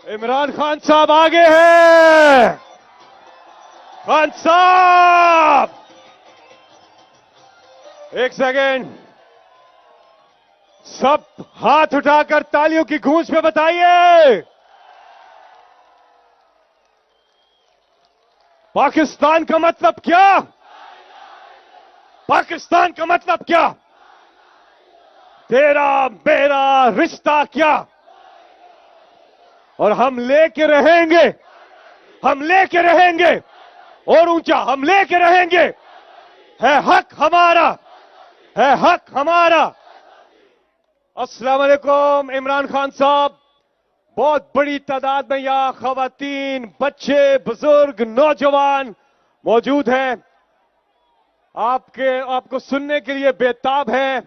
इमरान खान साहब आगे हैं। खान साहब, एक सेकेंड, सब हाथ उठाकर तालियों की गूंज पे बताइए, पाकिस्तान का मतलब क्या? पाकिस्तान का मतलब क्या? तेरा मेरा रिश्ता क्या? और हम लेके रहेंगे, हम लेके रहेंगे, और ऊंचा हम लेके रहेंगे। है हक हमारा, है हक हमारा। अस्सलाम वालेकुम इमरान खान साहब, बहुत बड़ी तादाद में यहां खवातीन, बच्चे, बुजुर्ग, नौजवान मौजूद हैं। आपको सुनने के लिए बेताब है।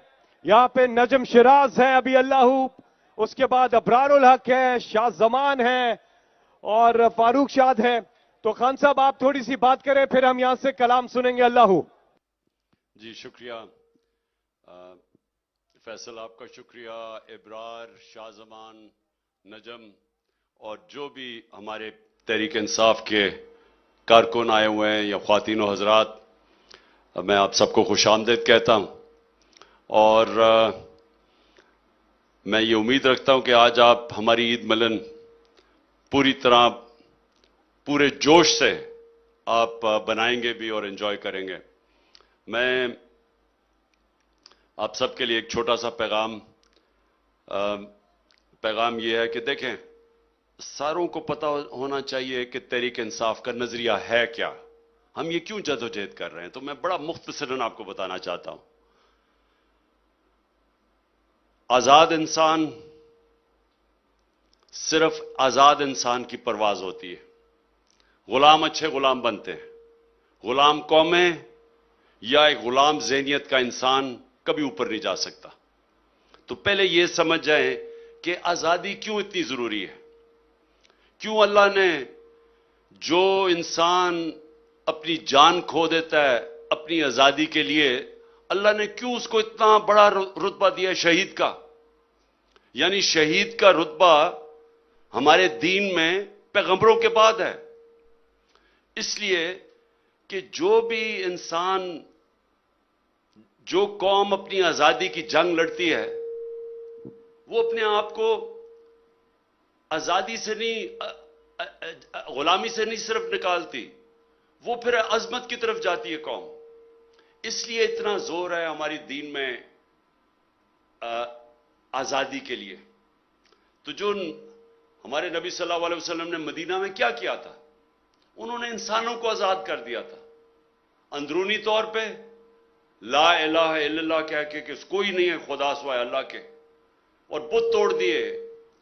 यहां पे नजम शिराज है, अभी अल्लाहू, उसके बाद अबरारुल हक है, शाह जमान है और फारूक शाद है। तो खान साहब आप थोड़ी सी बात करें, फिर हम यहां से कलाम सुनेंगे। अल्लाहू। जी शुक्रिया फैसल, आपका शुक्रिया। इब्रार, शाहजमान, नजम और जो भी हमारे तहरीक इंसाफ के कारकुन आए हुए हैं या ख्वातीन व हजरात, मैं आप सबको खुशामदीद कहता हूं। और मैं ये उम्मीद रखता हूं कि आज आप हमारी ईद मिलन पूरी तरह, पूरे जोश से आप बनाएंगे भी और एंजॉय करेंगे। मैं आप सबके लिए एक छोटा सा पैगाम यह है कि देखें, सारों को पता होना चाहिए कि तहरीक इंसाफ का नजरिया है क्या, हम ये क्यों जदोजहद कर रहे हैं। तो मैं बड़ा मुख्तसरन आपको बताना चाहता हूं। आजाद इंसान, सिर्फ आजाद इंसान की परवाज होती है। गुलाम अच्छे गुलाम बनते हैं। गुलाम कौमें या एक गुलाम ज़हनियत का इंसान कभी ऊपर नहीं जा सकता। तो पहले यह समझ जाएं कि आजादी क्यों इतनी जरूरी है। क्यों अल्लाह ने, जो इंसान अपनी जान खो देता है अपनी आजादी के लिए, अल्लाह ने क्यों उसको इतना बड़ा रुतबा दिया शहीद का। यानी शहीद का रुतबा हमारे दीन में पैगंबरों के बाद है। इसलिए कि जो भी इंसान, जो कौम अपनी आजादी की जंग लड़ती है, वो अपने आप को आजादी से नहीं, गुलामी से नहीं सिर्फ निकालती, वो फिर अजमत की तरफ जाती है कौम। इसलिए इतना जोर है हमारी दीन में आजादी के लिए। तो जो हमारे नबी सल्लल्लाहु अलैहि वसल्लम ने मदीना में क्या किया था, उन्होंने इंसानों को आजाद कर दिया था। अंदरूनी तौर पे ला इलाहा इल्लल्लाह कह के कि कोई नहीं है खुदा सिवाय अल्लाह के, और बुत तोड़ दिए।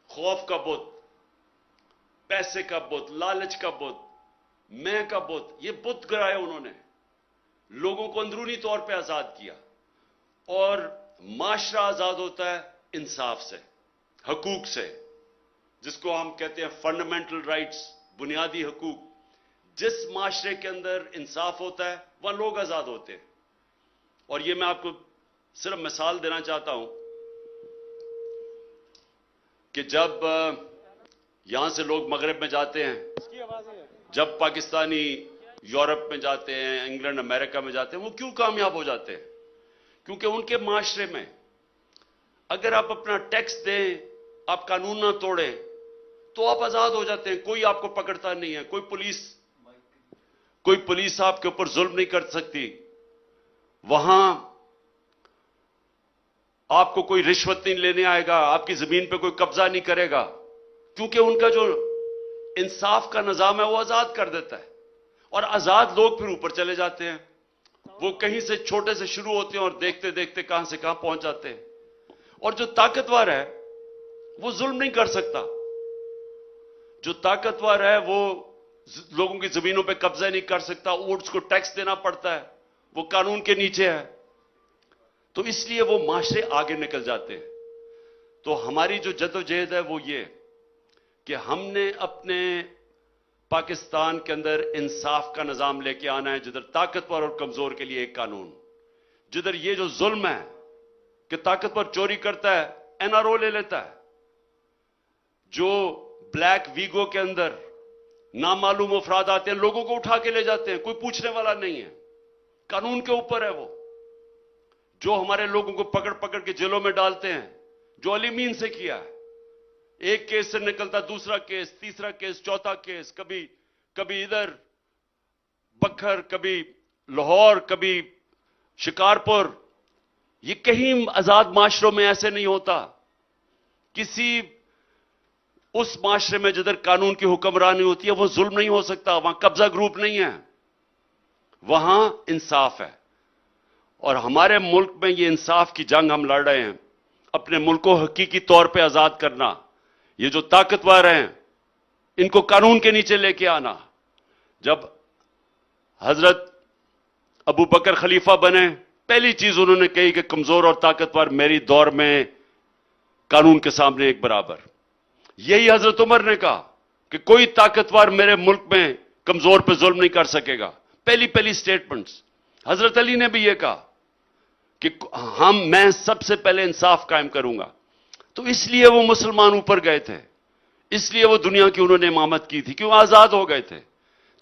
खौफ का बुत, पैसे का बुत, लालच का बुत, मैं का बुत, ये बुत गिराए उन्होंने। लोगों को अंदरूनी तौर पे आजाद किया। और माशरा आजाद होता है इंसाफ से, हकूक से, जिसको हम कहते हैं फंडामेंटल राइट्स, बुनियादी हकूक। जिस माशरे के अंदर इंसाफ होता है वहां लोग आजाद होते हैं। और ये मैं आपको सिर्फ मिसाल देना चाहता हूं कि जब यहां से लोग मगरब में जाते हैं, जब पाकिस्तानी यूरोप में जाते हैं, इंग्लैंड अमेरिका में जाते हैं, वो क्यों कामयाब हो जाते हैं? क्योंकि उनके माशरे में अगर आप अपना टैक्स दें, आप कानून ना तोड़ें, तो आप आजाद हो जाते हैं। कोई आपको पकड़ता नहीं है, कोई पुलिस आपके ऊपर जुल्म नहीं कर सकती। वहां आपको कोई रिश्वत नहीं लेने आएगा, आपकी जमीन पे कोई कब्जा नहीं करेगा, क्योंकि उनका जो इंसाफ का निजाम है वो आजाद कर देता है। और आजाद लोग फिर ऊपर चले जाते हैं। वो कहीं से छोटे से शुरू होते हैं और देखते देखते कहां से कहां पहुंच जाते हैं। और जो ताकतवर है वो जुल्म नहीं कर सकता। जो ताकतवर है वो लोगों की जमीनों पे कब्जा नहीं कर सकता, उसको टैक्स देना पड़ता है, वो कानून के नीचे है। तो इसलिए वो माशरे आगे निकल जाते हैं। तो हमारी जो जदोजहद है वो ये कि हमने अपने पाकिस्तान के अंदर इंसाफ का निजाम लेके आना है, जिधर ताकतवर और कमजोर के लिए एक कानून, जिधर ये जो जुल्म है कि ताकतवर चोरी करता है एनआरओ ले लेता है, जो ब्लैक वीगो के अंदर नामालूम अफराद आते हैं, लोगों को उठा के ले जाते हैं, कोई पूछने वाला नहीं है, कानून के ऊपर है वो। जो हमारे लोगों को पकड़ पकड़ के जेलों में डालते हैं, जो अली मीन से किया है, एक केस से निकलता दूसरा केस, तीसरा केस, चौथा केस, कभी इधर बखर, कभी लाहौर, कभी शिकारपुर। ये कहीं आजाद माशरों में ऐसे नहीं होता। किसी उस माशरे में जिधर कानून की हुक्मरानी होती है वो जुल्म नहीं हो सकता, वहां कब्जा ग्रुप नहीं है, वहां इंसाफ है। और हमारे मुल्क में ये इंसाफ की जंग हम लड़ रहे हैं, अपने मुल्क को हकीकी तौर पे आजाद करना। ये जो ताकतवर हैं इनको कानून के नीचे लेके आना। जब हजरत अबू बकर खलीफा बने, पहली चीज उन्होंने कही कि कमजोर और ताकतवर मेरी दौर में कानून के सामने एक बराबर। यही हजरत उमर ने कहा कि कोई ताकतवर मेरे मुल्क में कमजोर पे जुल्म नहीं कर सकेगा। पहली स्टेटमेंट्स। हजरत अली ने भी यह कहा कि मैं सबसे पहले इंसाफ कायम करूंगा। तो इसलिए वो मुसलमान ऊपर गए थे, इसलिए वो दुनिया की उन्होंने इमामत की थी, क्यों आजाद हो गए थे।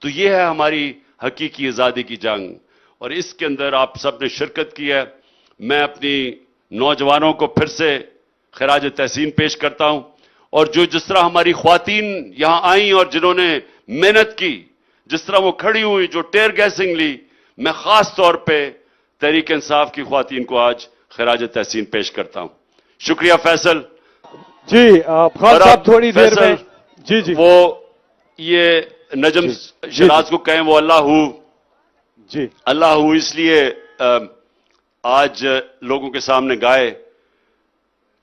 तो यह है हमारी हकीकी आजादी की जंग, और इसके अंदर आप सब ने शिरकत की है। मैं अपनी नौजवानों को फिर से खिराज तहसीन पेश करता हूं, और जो जिस तरह हमारी ख्वातीन यहां आई और जिन्होंने मेहनत की, जिस तरह वो खड़ी हुई, जो टेयर गैसिंग ली, मैं खास तौर पे तहरीक इंसाफ की ख्वातीन को आज खिराज तहसीन पेश करता हूं। शुक्रिया फैसल जी। खान साहब थोड़ी देर में जी वो ये नजम शराज को कहें वो अल्लाह हू इसलिए आज लोगों के सामने गाए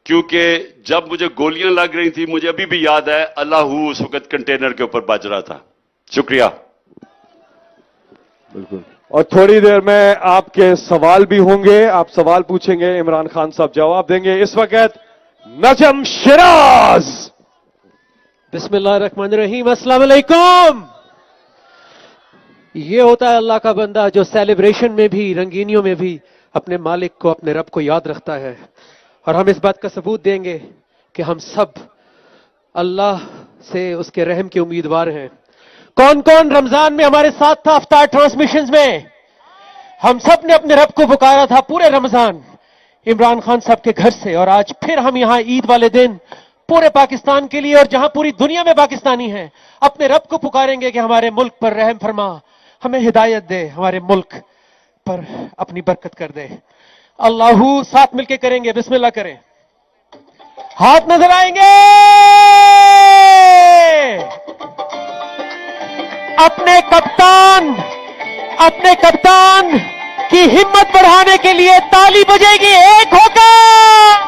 क्योंकि जब मुझे गोलियां लग रही थी, मुझे अभी भी याद है अल्लाह हू उस वक्त कंटेनर के ऊपर बज रहा था। शुक्रिया। बिल्कुल। और थोड़ी देर में आपके सवाल भी होंगे, आप सवाल पूछेंगे, इमरान खान साहब जवाब देंगे। इस वक्त नजम शराज। बिस्मिल्लाहिर्रहमानिर्रहीम। अस्सलाम वालेकुम। ये होता है अल्लाह का बंदा जो सेलिब्रेशन में भी, रंगीनियों में भी अपने मालिक को, अपने रब को याद रखता है। और हम इस बात का सबूत देंगे कि हम सब अल्लाह से उसके रहम के उम्मीदवार हैं। कौन कौन रमजान में हमारे साथ था अफ्तार ट्रांसमिशंस में? हम सब ने अपने रब को पुकारा था पूरे रमजान इमरान खान साहब के घर से। और आज फिर हम यहां ईद वाले दिन पूरे पाकिस्तान के लिए, और जहां पूरी दुनिया में पाकिस्तानी हैं, अपने रब को पुकारेंगे कि हमारे मुल्क पर रहम फरमा, हमें हिदायत दे, हमारे मुल्क पर अपनी बरकत कर दे। अल्लाहू साथ मिलके करेंगे। बिस्मिल्लाह करें। हाथ नजर आएंगे। अपने कप्तान की हिम्मत बढ़ाने के लिए ताली बजेगी एक होकर।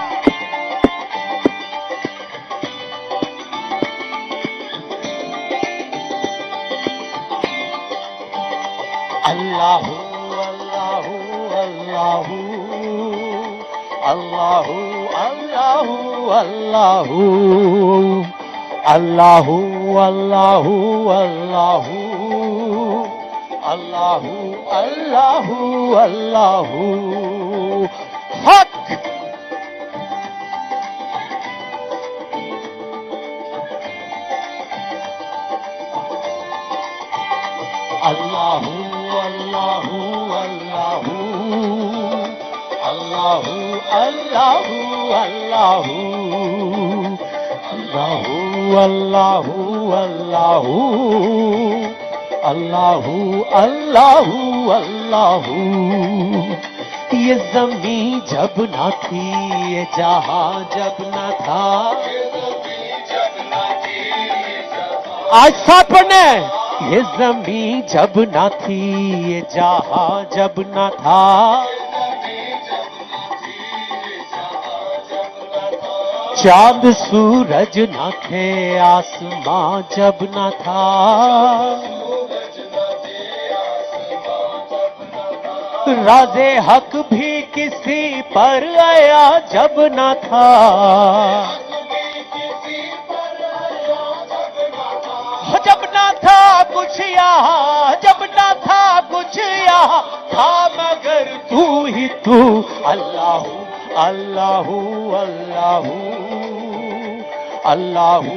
अल्लाहू अल्लाहू अल्लाहू अल्लाहू अल्लाहू अल्लाहू अल्लाहू अल्लाहू अल्लाहू अल्लाहू अल्लाहू अल्लाहू हक। अल्लाहू अल्लाहू अल्लाहू अल्लाहू अल्लाहू अल्लाहू अल्लाहू अल्लाहू अल्लाहू अल्लाहू अल्लाहू। ये ज़मीं जब ना थी, ये जहां जब ना था, आज साथ पढ़ना है। ये ज़मीं जब ना थी, ये जहां जब ना था, चांद सूरज ना थे, आसमां जब ना था, राज़े हक भी किसी पर आया जब ना था, जब ना था कुछ यहाँ, जब ना था कुछ यहाँ था, मगर तू ही तू। अल्लाहू अल्लाहू अल्लाहू अल्लाहू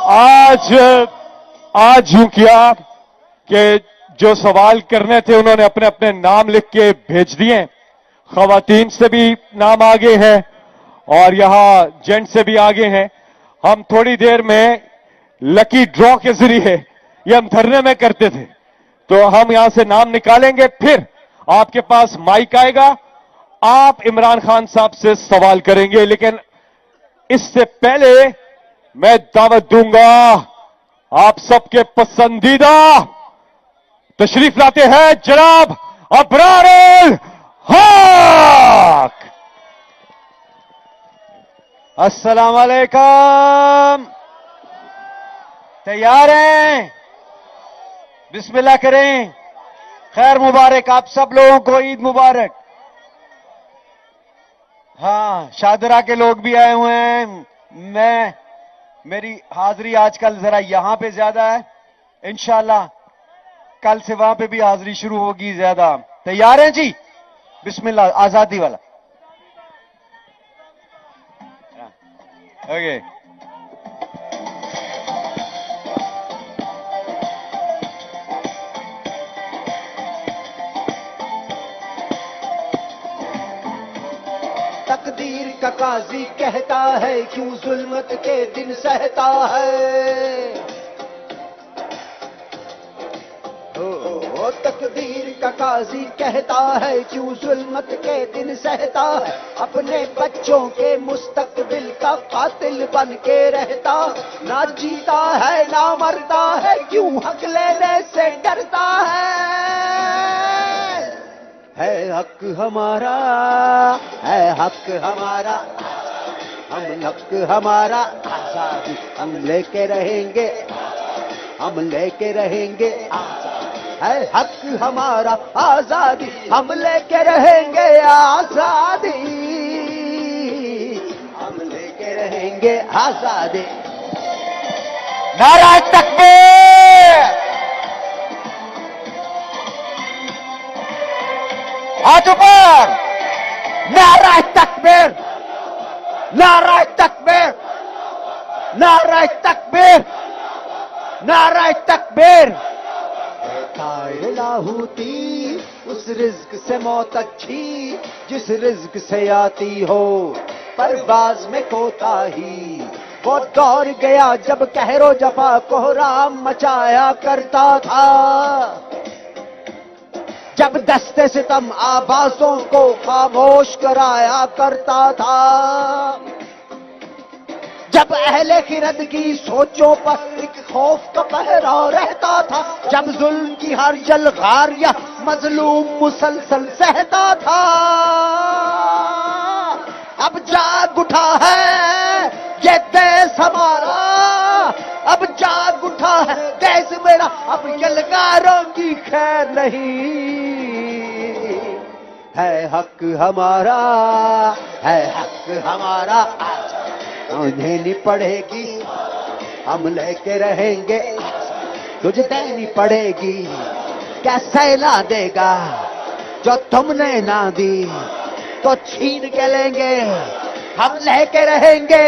आज यूं किया कि जो सवाल करने थे उन्होंने अपने अपने नाम लिख के भेज दिए। खवातीन से भी नाम आगे हैं और यहां जेंट से भी आगे हैं। हम थोड़ी देर में लकी ड्रॉ के जरिए ये हम धरने में करते थे, तो हम यहां से नाम निकालेंगे, फिर आपके पास माइक आएगा, आप इमरान खान साहब से सवाल करेंगे। लेकिन इससे पहले मैं दावत दूंगा आप सबके पसंदीदा तशरीफ लाते हैं जनाब अबरारुल हक। अस्सलाम वालेकुम। तैयार हैं? बिस्मिल्लाह करें। खैर मुबारक आप सब लोगों को, ईद मुबारक। हाँ, शादरा के लोग भी आए हुए हैं। मेरी हाजिरी आजकल जरा यहां पे ज्यादा है, इंशाल्लाह कल से वहां पे भी हाजिरी शुरू होगी ज्यादा। तैयार हैं जी? बिस्मिल्लाह। आजादी वाला ओके। तकदीर का काजी कहता है क्यों जुल्मत के दिन सहता है। तकदीर का काजी कहता है क्यों जुल्मत के दिन सहता है। अपने बच्चों के मुस्तकबिल का कातिल बन के रहता। ना जीता है ना मरता है, क्यों हक लेने से डरता है हक हमारा, है हक हमारा, हम हक हमारा आजादी हम लेके रहेंगे, हम लेके रहेंगे। है हक हमारा आजादी हम लेके रहेंगे, आजादी हम लेके रहेंगे, आजादी। नारा तकबीर, हाथ ऊपर। नारा तकबीर, नारा तकबीर, नारा तकबीर, नारा तकबीर। लाहूती उस रिज्क से मौत अच्छी जिस रिज्क से आती हो, परवाज़ में कोताही। वो दौर गया जब कहरो जफा कोहराम मचाया करता था, जब दस्ते सितम आवाज़ों को खामोश कराया करता था, जब अहले खिरद की सोचों पर एक खौफ का पहरा रहता था, जब जुल्म की हर जलगार या मजलूम मुसलसल सहता था। अब जाग उठा है ये देश हमारा, अब जाग उठा है देश मेरा, अब यलगारों की खैर नहीं। है हक हमारा, है हक हमारा, उन्हें नहीं पड़ेगी हम लेके रहेंगे, तुझे देनी पड़ेगी। क्या सहला देगा जो तुमने ना दी, तो छीन के लेंगे, हम लेके रहेंगे,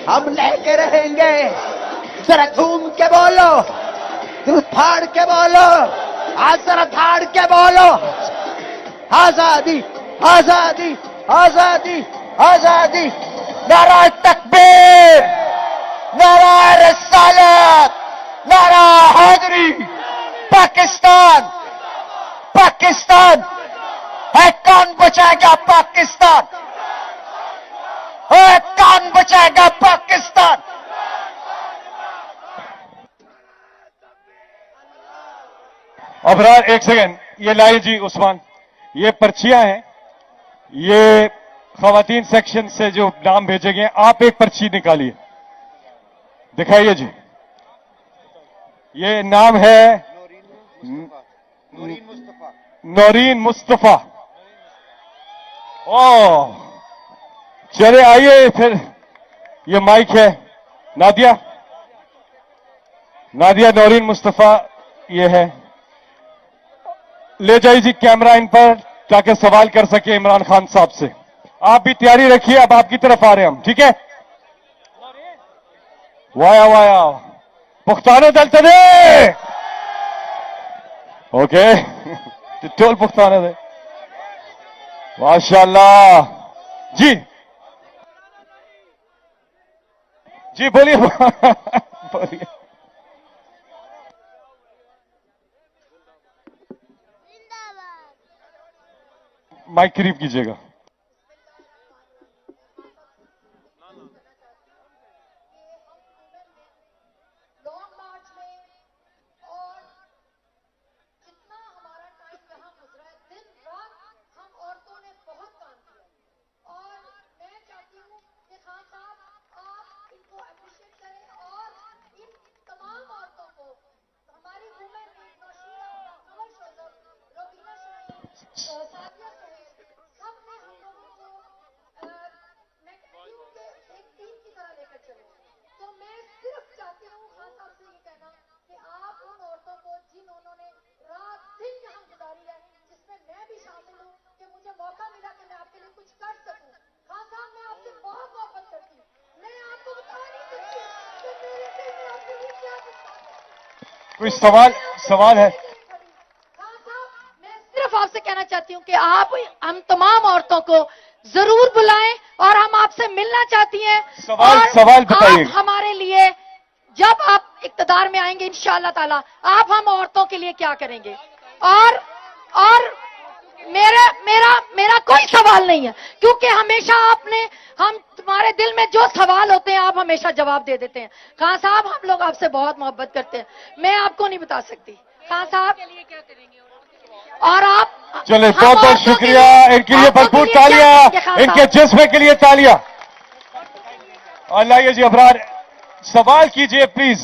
हम लेके रहेंगे। जरा घूम के बोलो, दिल फाड़ के बोलो, आज जरा फाड़ के बोलो, आजादी आजादी आजादी आजादी। नारा तकबीर, नारा रिसालत, नारा हैदरी। पाकिस्तान, पाकिस्तान है, कौन बचाएगा पाकिस्तान, है कौन बचाएगा पाकिस्तान। अबरार एक सेकंड, ये लाइए जी उस्मान, ये पर्चियां हैं, ये खवातीन सेक्शन से जो नाम भेजे गए, आप एक पर्ची निकालिए, दिखाइए जी। ये नाम है नौरीन मुस्तफा। ओह, चले आइए फिर, ये माइक है नादिया, नादिया नौरीन मुस्तफा ये है। ले जाइए जी कैमरा इन पर, ताकि सवाल कर सके इमरान खान साहब से। आप भी तैयारी रखिए, अब आपकी तरफ आ रहे हैं हम, ठीक है? वाया वाया पुख्ताना दलतने ओके टोल पुख्ताना दे माशाल्लाह जी जी बोलिए बोलिए माइक करीब कीजिएगा कोई सवाल है सिर्फ आपसे कहना चाहती हूँ कि आप हम तमाम औरतों को जरूर बुलाएं और हम आपसे मिलना चाहती हैं। सवाल बताइए। आप हमारे लिए जब आप इक्तदार में आएंगे इंशाअल्लाह ताला आप हम औरतों के लिए क्या करेंगे और मेरा कोई सवाल नहीं है क्योंकि हमेशा हम तुम्हारे दिल में जो सवाल होते हैं आप हमेशा जवाब दे देते हैं। खान साहब हम लोग आपसे बहुत मोहब्बत करते हैं, मैं आपको नहीं बता सकती खान साहब के लिए क्या करेंगे और आप चले बहुत बहुत शुक्रिया इनके लिए भरपूर तालियां इनके जज्बे के लिए तालियां। और लाइए जी अबरार सवाल कीजिए प्लीज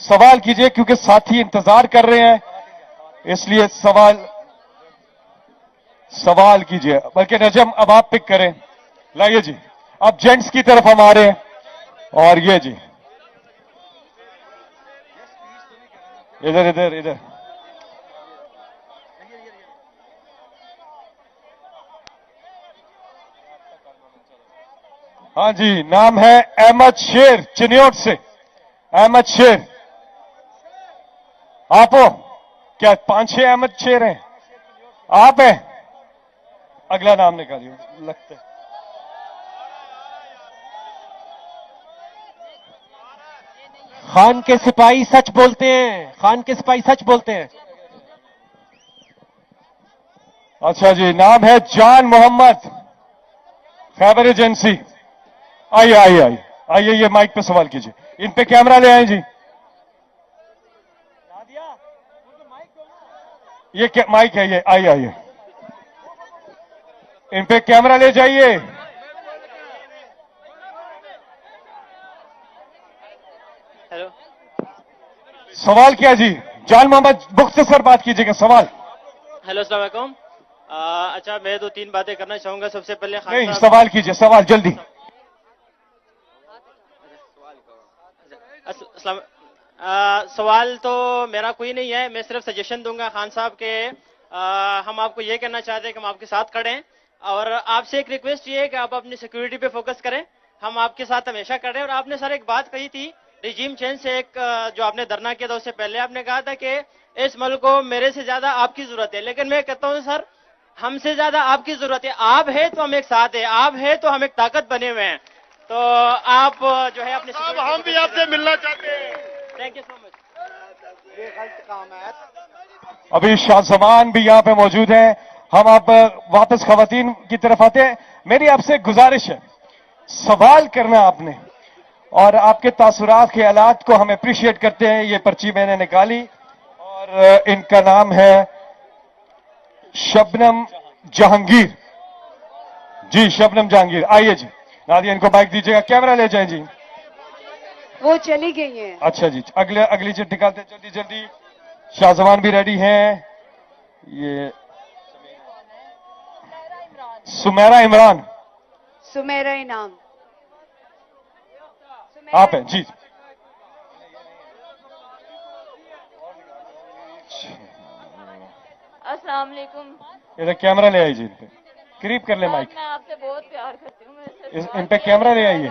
सवाल कीजिए क्योंकि साथी इंतजार कर रहे हैं इसलिए सवाल कीजिए बल्कि नजम अब आप पिक करें। लाइए जी अब जेंट्स की तरफ हम आ रहे हैं और ये जी इधर इधर इधर हाँ जी नाम है अहमद शेर चिन्योट से। अहमद शेर आप हो क्या 5-6 अहमद शेर हैं आप हैं अगला नाम निकालिए लगता है खान के सिपाही सच बोलते हैं खान के सिपाही सच बोलते हैं। अच्छा जी नाम है जान मोहम्मद खैबर एजेंसी। आइए आइए आइए आइए ये माइक पे सवाल कीजिए इन पे कैमरा ले आए जी ये क्या माइक है ये आइए आइए इन पे कैमरा ले जाइए। हेलो सवाल क्या जी जान मोहम्मद मुख्तसर बात कीजिएगा सवाल। हेलो अस्सलाम वालेकुम। अच्छा मैं 2-3 बातें करना चाहूंगा। सबसे पहले खान नहीं साहब सवाल कीजिए सवाल जल्दी। सवाल तो मेरा कोई नहीं है, मैं सिर्फ सजेशन दूंगा खान साहब के हम आपको ये कहना चाहते हैं कि हम आपके साथ खड़े हैं और आपसे एक रिक्वेस्ट ये है कि आप अपनी सिक्योरिटी पे फोकस करें। हम आपके साथ हमेशा खड़े हैं। और आपने सर एक बात कही थी रिजीम चेंज से एक जो आपने धरना किया था उससे पहले आपने कहा था कि इस मुल्क को मेरे से ज्यादा आपकी जरूरत है, लेकिन मैं कहता हूं सर हमसे ज्यादा आपकी जरूरत है। आप है तो हम एक साथ है, आप है तो हम एक ताकत बने हुए हैं। तो आप जो है अपने हम भी आपसे मिलना चाहते हैं। Thank you so much. अभी शाहजमान भी यहाँ पे मौजूद हैं। हम आप वापस खवातीन की तरफ आते हैं। मेरी आपसे गुजारिश है सवाल करना आपने और आपके तासुरात ख्यालात को हम अप्रिशिएट करते हैं। ये पर्ची मैंने निकाली और इनका नाम है शबनम जहांगीर जी। शबनम जहांगीर आइए जी नादिया इनको बाइक दीजिएगा कैमरा ले जाए जी। वो चली गई है। अच्छा जी अगली चिट निकालते जल्दी जल्दी। शाहजमान भी रेडी हैं। ये सुमेरा इमरान सुमेरा इनाम आप हैं जी। अस्सलाम वालेकुम। इधर कैमरा ले आइए जी। इन पे करीब कर ले माइक। मैं आपसे बहुत प्यार करती हूँ। इन पे कैमरा ले आइए।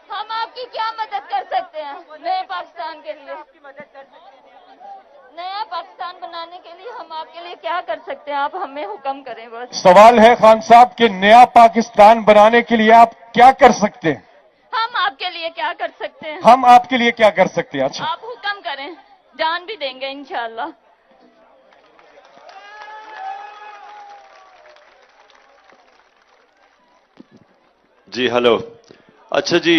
हम आपकी क्या मदद हैं नए पाकिस्तान के लिए, नया पाकिस्तान बनाने के लिए हम आपके लिए क्या कर सकते हैं? आप हमें हुक्म करें बस। सवाल है खान साहब कि नया पाकिस्तान बनाने के लिए आप क्या कर सकते हैं? हम आपके लिए क्या कर सकते हैं? हम आपके लिए क्या कर सकते हैं? अच्छा, आप हुक्म करें, जान भी देंगे इंशाल्लाह। जी हेलो। अच्छा जी,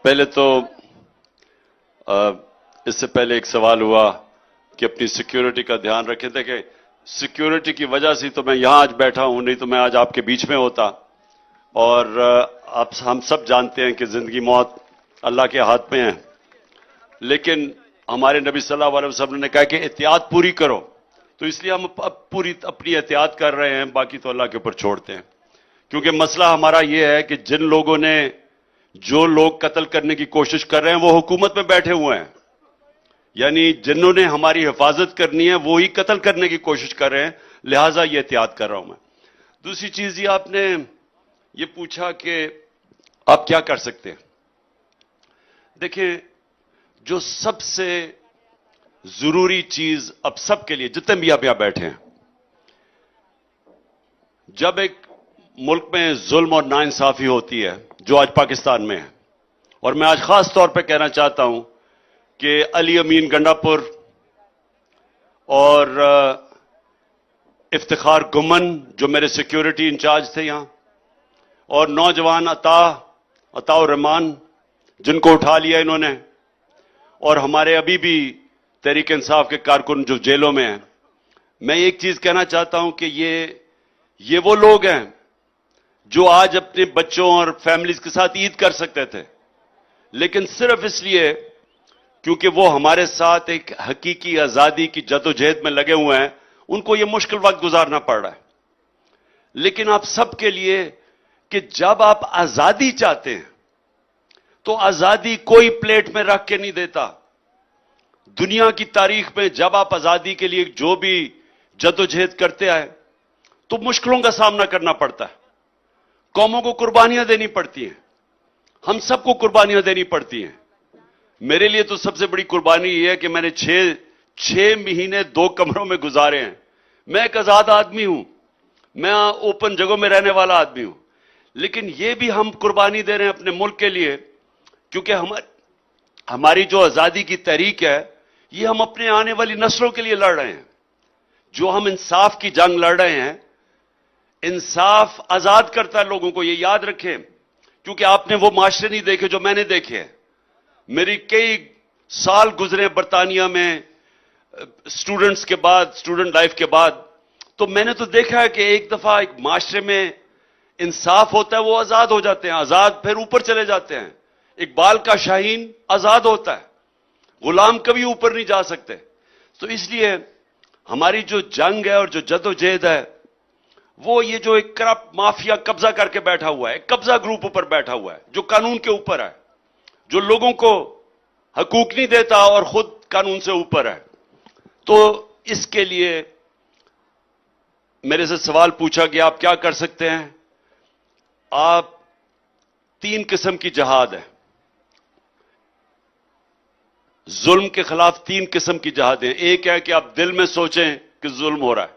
पहले तो इससे पहले एक सवाल हुआ कि अपनी सिक्योरिटी का ध्यान रखें। देखें, सिक्योरिटी की वजह से तो मैं यहां आज बैठा हूं, नहीं तो मैं आज आपके बीच में होता। और आप हम सब जानते हैं कि जिंदगी मौत अल्लाह के हाथ में है, लेकिन हमारे नबी सल्लल्लाहु अलैहि वसल्लम ने कहा कि एहतियात पूरी करो, तो इसलिए हम अब पूरी अपनी एहतियात कर रहे हैं, बाकी तो अल्लाह के ऊपर छोड़ते हैं। क्योंकि मसला हमारा यह है कि जिन लोगों ने जो लोग कत्ल करने की कोशिश कर रहे हैं वो हुकूमत में बैठे हुए हैं, यानी जिन्होंने हमारी हिफाजत करनी है वो ही कत्ल करने की कोशिश कर रहे हैं, लिहाजा ये एहतियात कर रहा हूं मैं। दूसरी चीज ये आपने ये पूछा कि आप क्या कर सकते हैं। देखिए, जो सबसे जरूरी चीज अब सबके लिए, जितने भी आप यहां बैठे हैं, जब एक मुल्क में जुल्म और नाइंसाफी होती है जो आज पाकिस्तान में है, और मैं आज खास तौर पे कहना चाहता हूं कि अली अमीन गंडापुर और इफ्तिखार गुमन जो मेरे सिक्योरिटी इंचार्ज थे यहां, और नौजवान अताउर रहमान जिनको उठा लिया इन्होंने, और हमारे अभी भी तहरीक इंसाफ के कारकुन जो जेलों में हैं, मैं एक चीज कहना चाहता हूं कि ये वो लोग हैं जो आज अपने बच्चों और फैमिलीज के साथ ईद कर सकते थे, लेकिन सिर्फ इसलिए क्योंकि वो हमारे साथ एक हकीकी आजादी की जदोजहद में लगे हुए हैं, उनको ये मुश्किल वक्त गुजारना पड़ रहा है। लेकिन आप सबके लिए कि जब आप आजादी चाहते हैं तो आजादी कोई प्लेट में रख के नहीं देता। दुनिया की तारीख में जब आप आजादी के लिए जो भी जदोजहद करते आए तो मुश्किलों का सामना करना पड़ता है, कौमों को कुर्बानियां देनी पड़ती हैं, हम सबको कुर्बानियां देनी पड़ती हैं। मेरे लिए तो सबसे बड़ी कुर्बानी यह है कि मैंने छह महीने 2 कमरों में गुजारे हैं। मैं एक आजाद आदमी हूं, मैं ओपन जगहों में रहने वाला आदमी हूं, लेकिन यह भी हम कुर्बानी दे रहे हैं अपने मुल्क के लिए, क्योंकि हमारी जो आजादी की तहरीक है ये हम अपने आने वाली नस्लों के लिए लड़ रहे हैं। जो हम इंसाफ की जंग लड़ रहे हैं, इंसाफ आजाद करता है लोगों को, ये याद रखें, क्योंकि आपने वो माशरे नहीं देखे जो मैंने देखे हैं। मेरी कई साल गुजरे बरतानिया में स्टूडेंट्स के बाद, स्टूडेंट लाइफ के बाद, तो मैंने तो देखा है कि एक दफा एक माशरे में इंसाफ होता है, वो आजाद हो जाते हैं, आजाद फिर ऊपर चले जाते हैं। इकबाल का शाहीन आजाद होता है, गुलाम कभी ऊपर नहीं जा सकते। तो इसलिए हमारी जो जंग है और जो जदोजहद है, वो ये जो एक करप्ट माफिया कब्जा करके बैठा हुआ है, कब्जा ग्रुप ऊपर बैठा हुआ है, जो कानून के ऊपर है, जो लोगों को हकूक नहीं देता और खुद कानून से ऊपर है। तो इसके लिए मेरे से सवाल पूछा कि आप क्या कर सकते हैं। आप 3 किस्म की जहाद है, जुल्म के खिलाफ 3 किस्म की जहाद है। एक है कि आप दिल में सोचें कि जुल्म हो रहा है,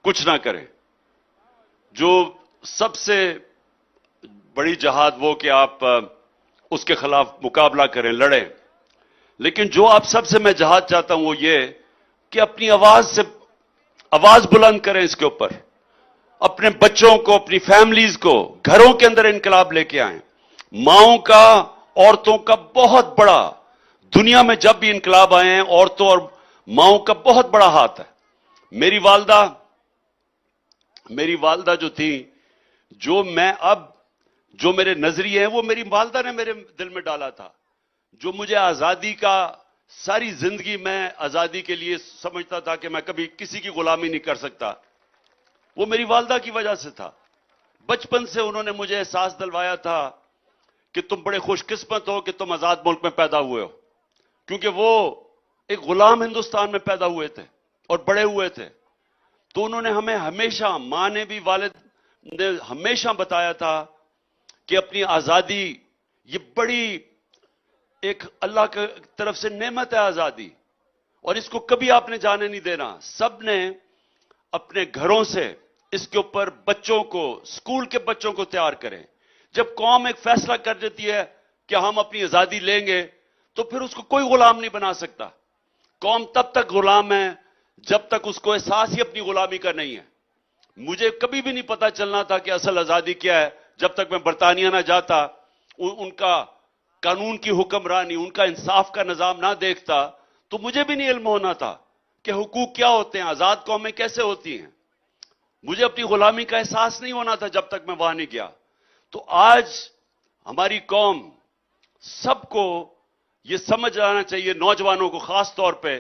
कुछ ना करें। जो सबसे बड़ी जहाद वो कि आप उसके खिलाफ मुकाबला करें, लड़ें। लेकिन जो आप सबसे मैं जहाद चाहता हूं वो ये कि अपनी आवाज से आवाज बुलंद करें इसके ऊपर, अपने बच्चों को, अपनी फैमिलीज को घरों के अंदर इनकलाब लेके आएं। माओं का, औरतों का बहुत बड़ा, दुनिया में जब भी इनकलाब आए हैं औरतों और माओं का बहुत बड़ा हाथ है। मेरी वालदा जो थी, जो मेरे नजरिए हैं वो मेरी वालदा ने मेरे दिल में डाला था। जो मुझे आजादी का, सारी जिंदगी मैं आजादी के लिए समझता था कि मैं कभी किसी की गुलामी नहीं कर सकता, वो मेरी वालदा की वजह से था। बचपन से उन्होंने मुझे एहसास दिलवाया था कि तुम बड़े खुशकिस्मत हो कि तुम आजाद मुल्क में पैदा हुए हो, क्योंकि वो एक गुलाम हिंदुस्तान में पैदा हुए थे और बड़े हुए थे। तो उन्होंने हमें हमेशा, मां ने भी, वालिद ने हमेशा बताया था कि अपनी आजादी ये बड़ी एक अल्लाह की तरफ से नेमत है आजादी, और इसको कभी आपने जाने नहीं देना। सब ने अपने घरों से इसके ऊपर बच्चों को, स्कूल के बच्चों को तैयार करें। जब कौम एक फैसला कर देती है कि हम अपनी आजादी लेंगे, तो फिर उसको कोई गुलाम नहीं बना सकता। कौम तब तक गुलाम है जब तक उसको एहसास ही अपनी गुलामी का नहीं है। मुझे कभी भी नहीं पता चलना था कि असल आजादी क्या है जब तक मैं बरतानिया ना जाता, उनका कानून की हुक्मरानी, उनका इंसाफ का निजाम ना देखता, तो मुझे भी नहीं इल्म होना था कि हुकूक क्या होते हैं, आजाद कौमें कैसे होती हैं। मुझे अपनी गुलामी का एहसास नहीं होना था जब तक मैं वहां नहीं गया। तो आज हमारी कौम, सबको यह समझ आना चाहिए, नौजवानों को खास तौर पे,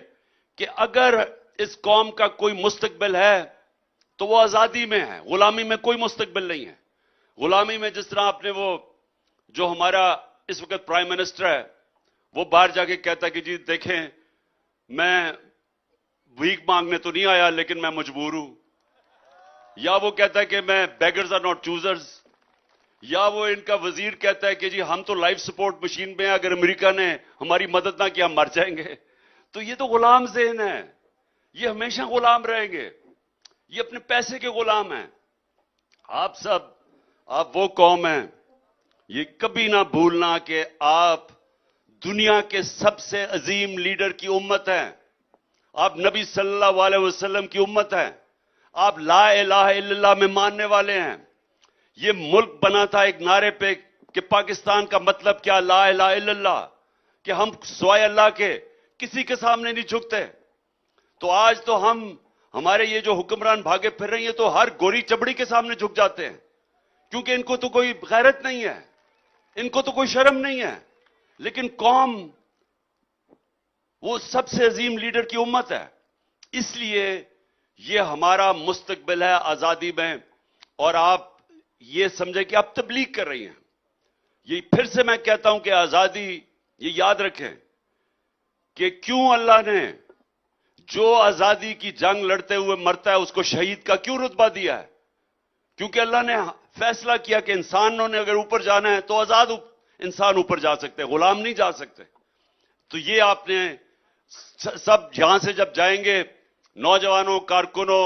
कि अगर इस कौम का कोई मुस्तकबिल है तो वो आजादी में है, गुलामी में कोई मुस्तकबिल नहीं है। गुलामी में जिस तरह आपने वो, जो हमारा इस वक्त प्राइम मिनिस्टर है, वो बाहर जाके कहता है कि जी देखें, मैं भीख मांगने तो नहीं आया लेकिन मैं मजबूर हूं, या वो कहता है कि मैं बेगर्स आर नॉट चूजर्स, या वो इनका वजीर कहता है कि जी हम तो लाइफ सपोर्ट मशीन में हैं, अगर अमेरिका ने हमारी मदद ना की हम मर जाएंगे। तो ये तो गुलाम ज़हन है, ये हमेशा गुलाम रहेंगे, ये अपने पैसे के गुलाम हैं। आप सब, आप वो कौम हैं, ये कभी ना भूलना कि आप दुनिया के सबसे अजीम लीडर की उम्मत हैं। आप नबी सल्लल्लाहु अलैहि वसल्लम की उम्मत हैं। आप ला इलाहा इल्लल्लाह में मानने वाले हैं। ये मुल्क बना था एक नारे पे कि पाकिस्तान का मतलब क्या, ला इलाहा इल्लल्लाह, कि हम सिवाय अल्लाह के किसी के सामने नहीं झुकते। तो आज तो हमारे ये जो हुक्मरान भागे फिर रही है, तो हर गोरी चबड़ी के सामने झुक जाते हैं, क्योंकि इनको तो कोई गैरत नहीं है, इनको तो कोई शर्म नहीं है। लेकिन कौम वो सबसे अजीम लीडर की उम्मत है, इसलिए ये हमारा मुस्तकबिल है आजादी में। और आप ये समझे कि आप तबलीग कर रही हैं। ये फिर से मैं कहता हूं कि आजादी, ये याद रखें कि क्यों अल्लाह ने जो आजादी की जंग लड़ते हुए मरता है उसको शहीद का क्यों रुतबा दिया है? क्योंकि अल्लाह ने फैसला किया कि इंसानों ने अगर ऊपर जाना है तो आजाद इंसान ऊपर जा सकते हैं, गुलाम नहीं जा सकते। तो ये आपने सब यहां से जब जाएंगे, नौजवानों, कारकुनों,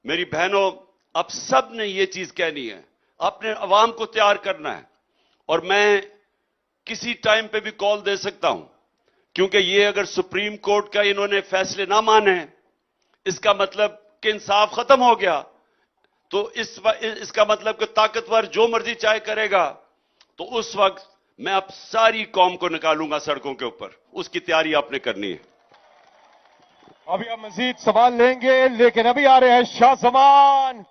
मेरी बहनों, आप सब ने ये चीज कहनी है, अपने अवाम को तैयार करना है। और मैं किसी टाइम पे भी कॉल दे सकता हूं, क्योंकि ये अगर सुप्रीम कोर्ट का इन्होंने फैसले ना माने, इसका मतलब कि इंसाफ खत्म हो गया, तो इसका मतलब कि ताकतवर जो मर्जी चाहे करेगा, तो उस वक्त मैं अब सारी कौम को निकालूंगा सड़कों के ऊपर। उसकी तैयारी आपने करनी है। अभी हम मजीद सवाल लेंगे, लेकिन अभी आ रहे हैं शाह जमान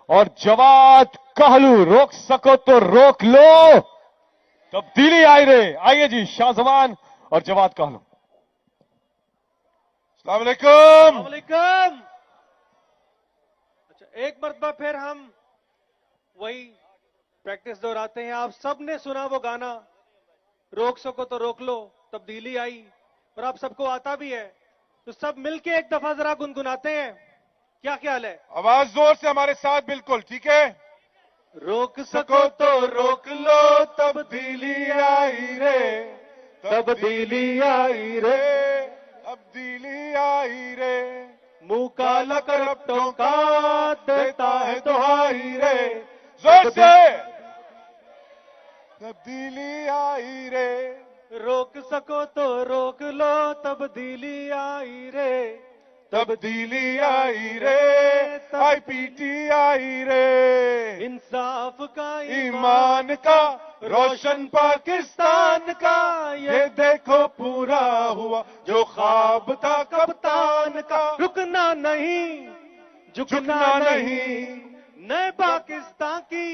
और जवाद कहलू। रोक सको तो रोक लो, तब्दीली आई रे। आइए जी, शाह जमान और जवाद कहलू। अस्सलाम वालेकुम। वालेकुम। अच्छा, एक मरतबा फिर हम वही प्रैक्टिस दोहराते हैं। आप सब ने सुना वो गाना, रोक सको तो रोक लो, तब्दीली आई, और आप सबको आता भी है, तो सब मिलके एक दफा जरा गुनगुनाते हैं। क्या ख्याल है? आवाज जोर से हमारे साथ, बिल्कुल ठीक है। रोक सको तो रोक लो, तब्दीली आई रे, तब्दीली आई रे, तब्दीली आई रे। मुंह काला करप्टों का देता है दुहाई रे। जोर से। तब्दीली आई रे। रोक सको तो रोक लो, तब्दीली आई रे, तब्दीली आई रे। आईपीटी आई रे। इंसाफ का, ईमान का, रोशन पाकिस्तान का, ये देखो पूरा हुआ जो ख्वाब था कप्तान का। रुकना नहीं, झुकना नहीं, नए पाकिस्तान की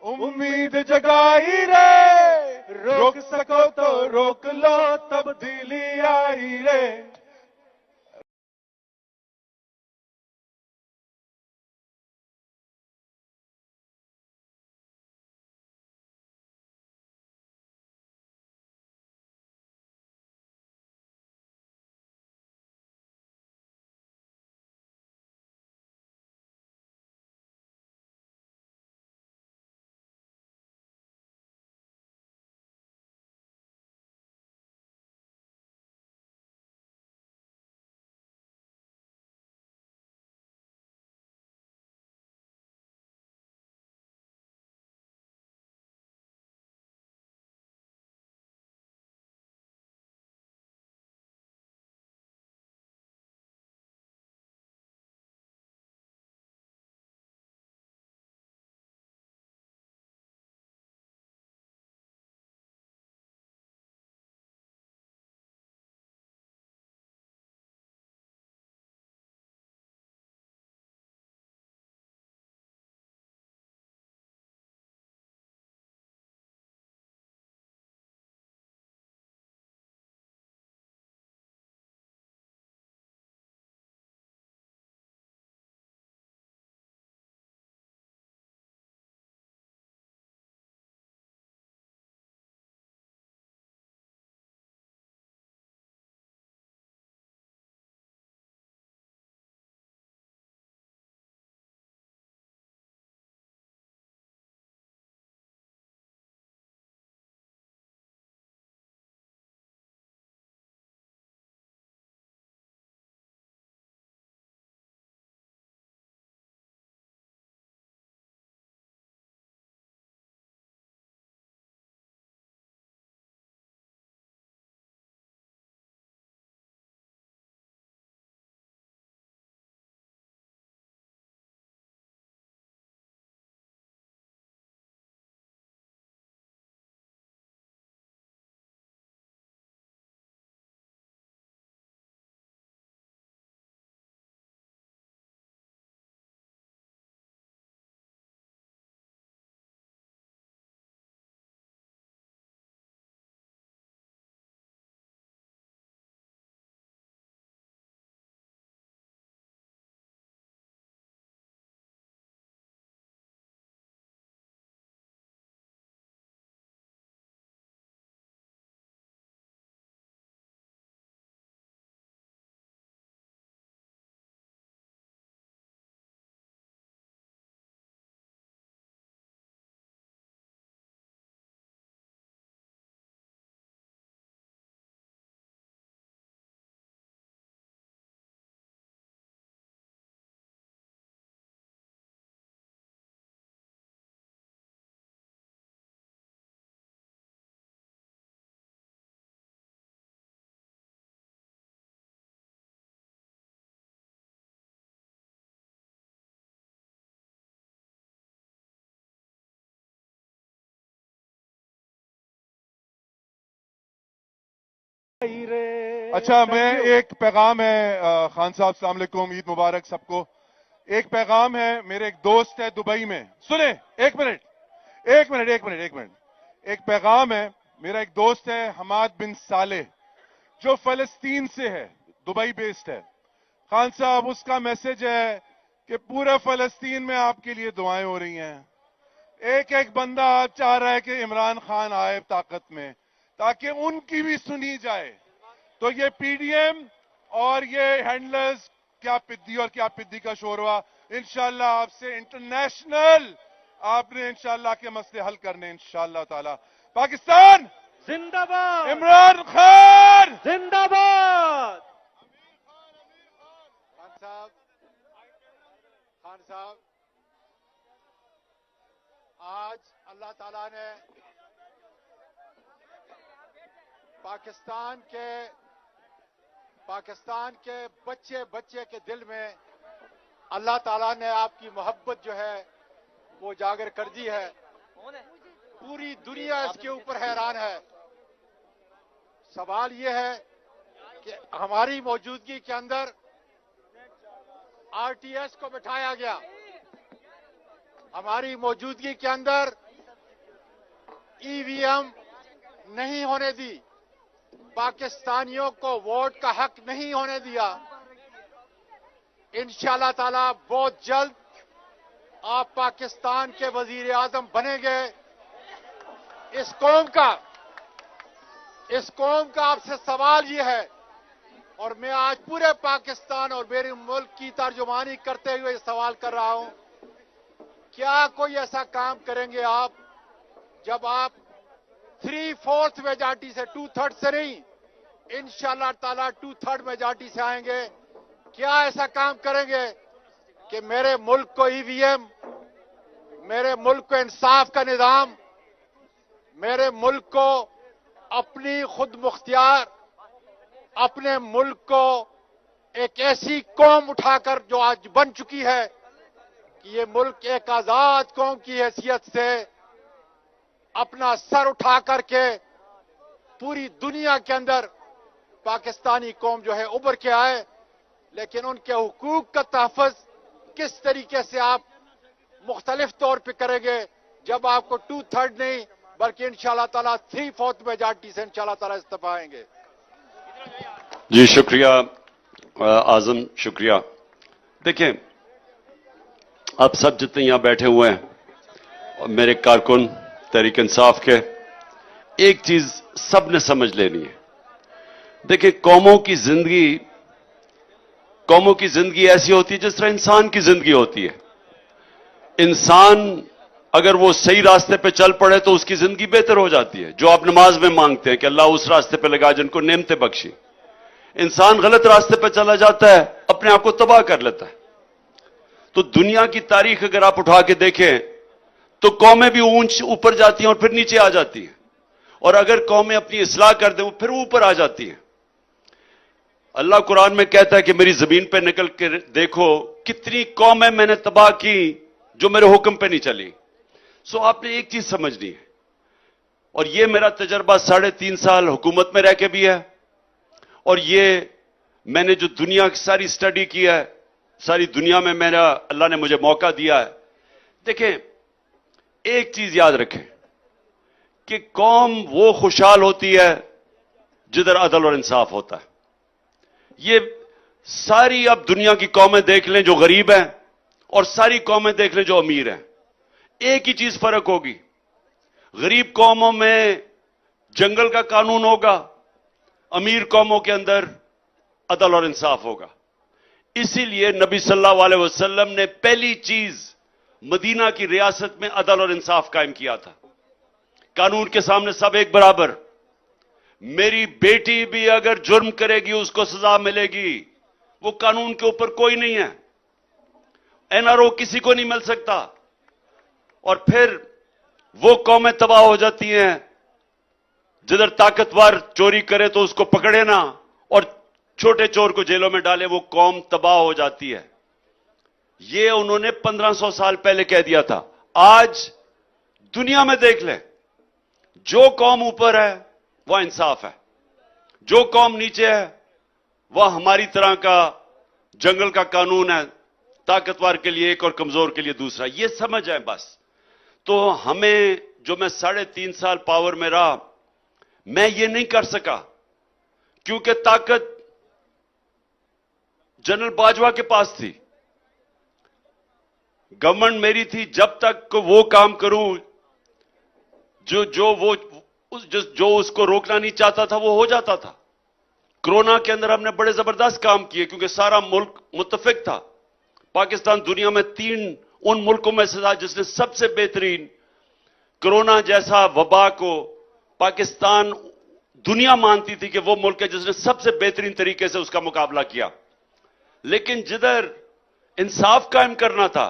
उम्मीद जगाई रे। रोक सको तो रोक लो, तब्दीली आई रे। अच्छा, मैं एक पैगाम है खान साहब, अस्सलाम वालेकुम, ईद मुबारक सबको। एक पैगाम है, मेरे एक दोस्त है दुबई में, सुने, एक मिनट। एक पैगाम है, मेरा एक दोस्त है हमाद बिन साले, जो फलस्तीन से है, दुबई बेस्ड है। खान साहब, उसका मैसेज है कि पूरे फलस्तीन में आपके लिए दुआएं हो रही हैं। एक एक बंदा आज चाह रहा है कि इमरान खान आए ताकत में, ताकि उनकी भी सुनी जाए। तो ये पीडीएम और ये हैंडलर्स, क्या पिद्दी और क्या पिद्दी का शोरवा, इंशाल्लाह आपसे इंटरनेशनल आपने इंशाल्लाह के मसले हल करने इंशाल्लाह ताला। पाकिस्तान जिंदाबाद, इमरान खान जिंदाबाद। खान साहब, आज अल्लाह ताला ने पाकिस्तान के बच्चे बच्चे के दिल में अल्लाह ताला ने आपकी मोहब्बत जो है वो जागर कर दी है। पूरी दुनिया इसके ऊपर हैरान है। सवाल ये है कि हमारी मौजूदगी के अंदर आरटीएस को बिठाया गया, हमारी मौजूदगी के अंदर ईवीएम नहीं होने दी, पाकिस्तानियों को वोट का हक नहीं होने दिया। इंशाल्लाह ताला बहुत जल्द आप पाकिस्तान के वजीर आजम बनेंगे। इस कौम का आपसे सवाल ये है, और मैं आज पूरे पाकिस्तान और मेरे मुल्क की तर्जुमानी करते हुए सवाल कर रहा हूं, क्या कोई ऐसा काम करेंगे आप, जब आप 3/4 मेजॉरिटी से, 2/3 से नहीं, इंशाल्लाह ताला 2/3 मेजॉरिटी से आएंगे, क्या ऐसा काम करेंगे कि मेरे मुल्क को ईवीएम, मेरे मुल्क को इंसाफ का निजाम, मेरे मुल्क को अपनी खुद मुख्तियार, अपने मुल्क को एक ऐसी कौम उठाकर जो आज बन चुकी है कि ये मुल्क एक आजाद कौम की हैसियत से अपना सर उठा करके पूरी दुनिया के अंदर पाकिस्तानी कौम जो है उभर के आए। लेकिन उनके हुकूक का तहफ़्फ़ुज़ किस तरीके से आप मुख्तलिफ तौर पे करेंगे, जब आपको 2/3 नहीं बल्कि इंशाल्लाह ताला 3/4 मेजॉरिटी से इंशाल्लाह ताला इस्तीफा आएंगे। जी शुक्रिया आजम, शुक्रिया। देखिए, आप सब जितने यहां बैठे हुए हैं और मेरे कारकुन तहरीक इंसाफ के, एक चीज सबने समझ लेनी है। देखिए, कौमों की जिंदगी ऐसी होती है जिस तरह इंसान की जिंदगी होती है। इंसान अगर वो सही रास्ते पे चल पड़े तो उसकी जिंदगी बेहतर हो जाती है, जो आप नमाज में मांगते हैं कि अल्लाह उस रास्ते पे लगा जिनको नेमतें बख्शी। इंसान गलत रास्ते पे चला जाता है, अपने आप को तबाह कर लेता है। तो दुनिया की तारीख अगर आप उठा के देखें तो कौमें भी ऊपर जाती हैं और फिर नीचे आ जाती हैं, और अगर कौमें अपनी इस्लाह कर दें फिर ऊपर आ जाती हैं। अल्लाह कुरान में कहता है कि मेरी जमीन पे निकल के देखो कितनी कौमें मैंने तबाह की जो मेरे हुक्म पे नहीं चली। सो आपने एक चीज समझनी है, और यह मेरा तजर्बा 3.5 साल हुकूमत में रह के भी है, और ये मैंने जो दुनिया की सारी स्टडी की है, सारी दुनिया में मेरा अल्लाह ने मुझे मौका दिया है। देखें, एक चीज याद रखें कि कौम वो खुशहाल होती है जिधर अदल और इंसाफ होता है। ये सारी अब दुनिया की कौमें देख लें जो गरीब हैं, और सारी कौमें देख लें जो अमीर हैं, एक ही चीज फर्क होगी, गरीब कौमों में जंगल का कानून होगा, अमीर कौमों के अंदर अदल और इंसाफ होगा। इसीलिए नबी सल्लल्लाहु अलैहि वसल्लम ने पहली चीज मदीना की रियासत में अदल और इंसाफ कायम किया था। कानून के सामने सब एक बराबर। मेरी बेटी भी अगर जुर्म करेगी उसको सजा मिलेगी, वो कानून के ऊपर कोई नहीं है। एनआरओ किसी को नहीं मिल सकता। और फिर वो कौमें तबाह हो जाती हैं जिधर ताकतवर चोरी करे तो उसको पकड़े ना और छोटे चोर को जेलों में डाले, वो कौम तबाह हो जाती है। ये उन्होंने 1500 साल पहले कह दिया था। आज दुनिया में देख लें, जो कौम ऊपर है वह इंसाफ है, जो कौम नीचे है वह हमारी तरह का जंगल का कानून है, ताकतवर के लिए एक और कमजोर के लिए दूसरा, ये समझ है बस। तो हमें, जो मैं 3.5 साल पावर में रहा, मैं ये नहीं कर सका क्योंकि ताकत जनरल बाजवा के पास थी, गवर्नमेंट मेरी थी। जब तक वो काम करूं जो उसको रोकना नहीं चाहता था वो हो जाता था। कोरोना के अंदर हमने बड़े जबरदस्त काम किए क्योंकि सारा मुल्क मुत्तफिक था। पाकिस्तान दुनिया में 3 उन मुल्कों में से था जिसने सबसे बेहतरीन कोरोना जैसा वबा को, पाकिस्तान दुनिया मानती थी कि वो मुल्क है जिसने सबसे बेहतरीन तरीके से उसका मुकाबला किया। लेकिन जिधर इंसाफ कायम करना था,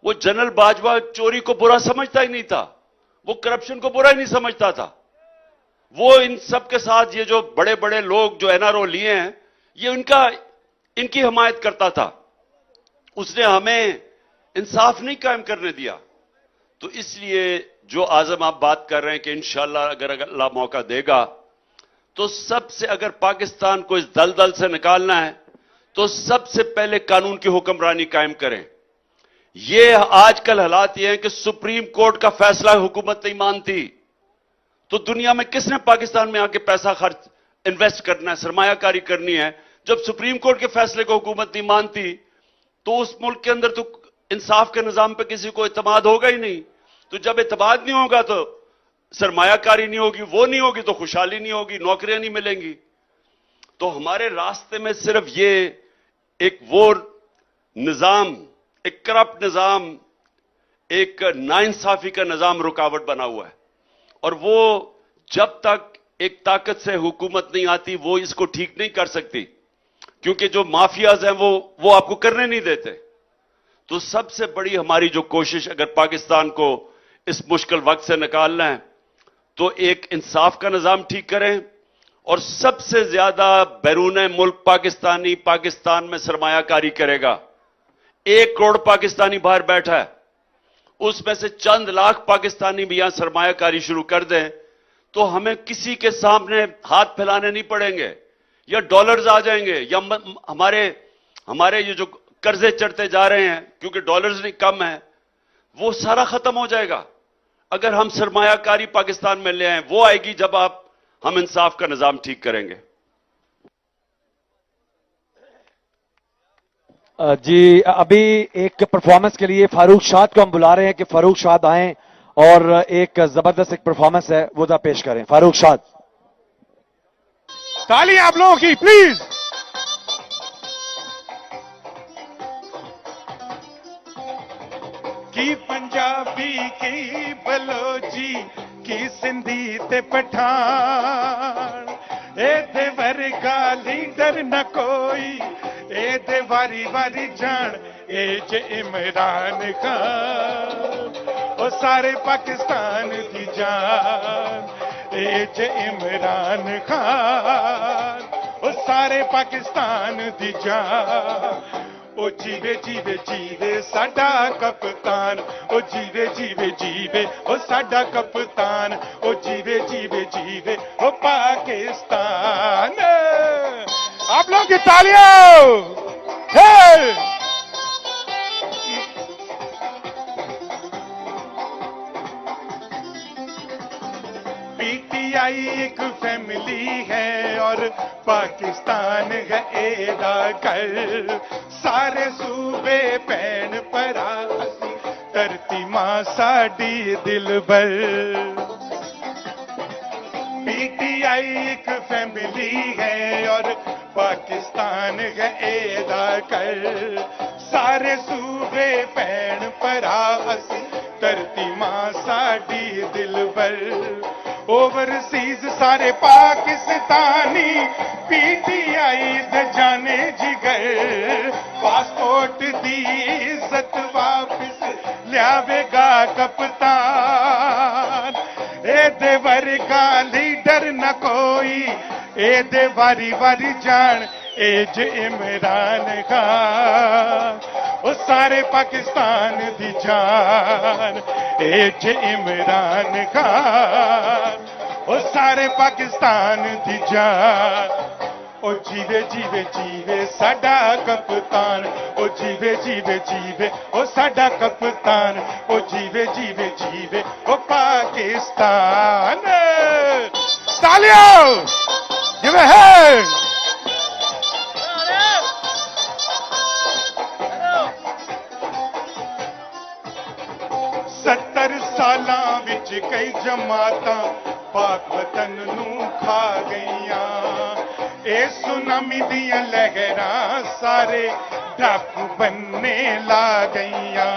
वो जनरल बाजवा चोरी को बुरा समझता ही नहीं था, वो करप्शन को बुरा ही नहीं समझता था। वो इन सब के साथ ये जो बड़े बड़े लोग जो एनआरओ लिए हैं, ये इनकी हिमायत करता था। उसने हमें इंसाफ नहीं कायम करने दिया। तो इसलिए जो आजम आप बात कर रहे हैं कि इंशाअल्लाह अगर अल्लाह मौका देगा तो सबसे, अगर पाकिस्तान को इस दलदल से निकालना है तो सबसे पहले कानून की हुक्मरानी कायम करें। ये आजकल हालात ये हैं कि सुप्रीम कोर्ट का फैसला हुकूमत नहीं मानती, तो दुनिया में किसने पाकिस्तान में आके पैसा खर्च इन्वेस्ट करना है, सरमायाकारी करनी है? जब सुप्रीम कोर्ट के फैसले को हुकूमत नहीं मानती तो उस मुल्क के अंदर तो इंसाफ के निजाम पे किसी को इत्मीनान होगा ही नहीं। तो जब इत्मीनान नहीं होगा तो सरमायाकारी नहीं होगी, वो नहीं होगी तो खुशहाली नहीं होगी, नौकरियां नहीं मिलेंगी। तो हमारे रास्ते में सिर्फ ये एक वो निजाम, एक करप्ट निजाम, एक नाइंसाफी का निजाम रुकावट बना हुआ है। और वो जब तक एक ताकत से हुकूमत नहीं आती वो इसको ठीक नहीं कर सकती, क्योंकि जो माफियाज हैं वो आपको करने नहीं देते। तो सबसे बड़ी हमारी जो कोशिश, अगर पाकिस्तान को इस मुश्किल वक्त से निकालना है तो एक इंसाफ का निजाम ठीक करें, और सबसे ज्यादा बैरून मुल्क पाकिस्तानी पाकिस्तान में सरमायाकारी करेगा। 1 करोड़ पाकिस्तानी बाहर बैठा है, उसमें से चंद लाख पाकिस्तानी भी यहां सरमायाकारी शुरू कर दें तो हमें किसी के सामने हाथ फैलाने नहीं पड़ेंगे, या डॉलर्स आ जाएंगे, या हमारे ये जो कर्जे चढ़ते जा रहे हैं क्योंकि डॉलर्स नहीं कम है, वो सारा खत्म हो जाएगा अगर हम सरमायाकारी पाकिस्तान में ले आए। वो आएगी जब हम इंसाफ का निजाम ठीक करेंगे। जी, अभी एक परफॉर्मेंस के लिए फारूक शाद को हम बुला रहे हैं कि फारूक शाद आए और एक जबरदस्त एक परफॉर्मेंस है वो दा पेश करें। फारूक शाद, ताली आप लोगों की प्लीज। की पंजाबी की बलोची की सिंधी ते पठान, ए वर्गा लीडर न कोई, ए वारी वारी जान ए जे इमरान खान, ओ सारे पाकिस्तान की जान ए जे इमरान खान, ओ सारे पाकिस्तान की जान। ओ जीवे जीवे जीवे साडा कप्तान, ओ जीवे जीवे जीवे ओ साडा कप्तान, ओ जीवे जीवे जीवे ओ पाकिस्तान। आप लोग की तालियां। हे! पीटीआई एक फैमिली है और पाकिस्तान है एदा घर, सारे सूबे पैन परा धरती मां साडी दिल भर। पीटीआई एक फैमिली है और पाकिस्तान है एदा घर, सारे सूबे पैन परा धरती मां साडी दिल भर। ओवरसीज सारे पाकिस्तानी पीटीआई दे जाने जिगर, पासपोर्ट दी इज्जत वापस लियावेगा कप्तान, ए दे वर्गा लीडर न कोई, ए दे वारी वारी जान ए जे इमरान खान, ओ सारे पाकिस्तान दी जान ए जे इमरान खान, ओ सारे पाकिस्तान दी जान ओ जीवे जीवे जीवे साडा कप्तान ओ जीवे जीवे जीवे ओ साडा कप्तान ओ जीवे जीवे जीवे ओ पाकिस्तान तालियां गिव अ हैंड 70 सालां विच कई जमातां पाक वतन नूं खा गईयां ए सुनामी दियां लहरां सारे डाकू बनने ला गईयां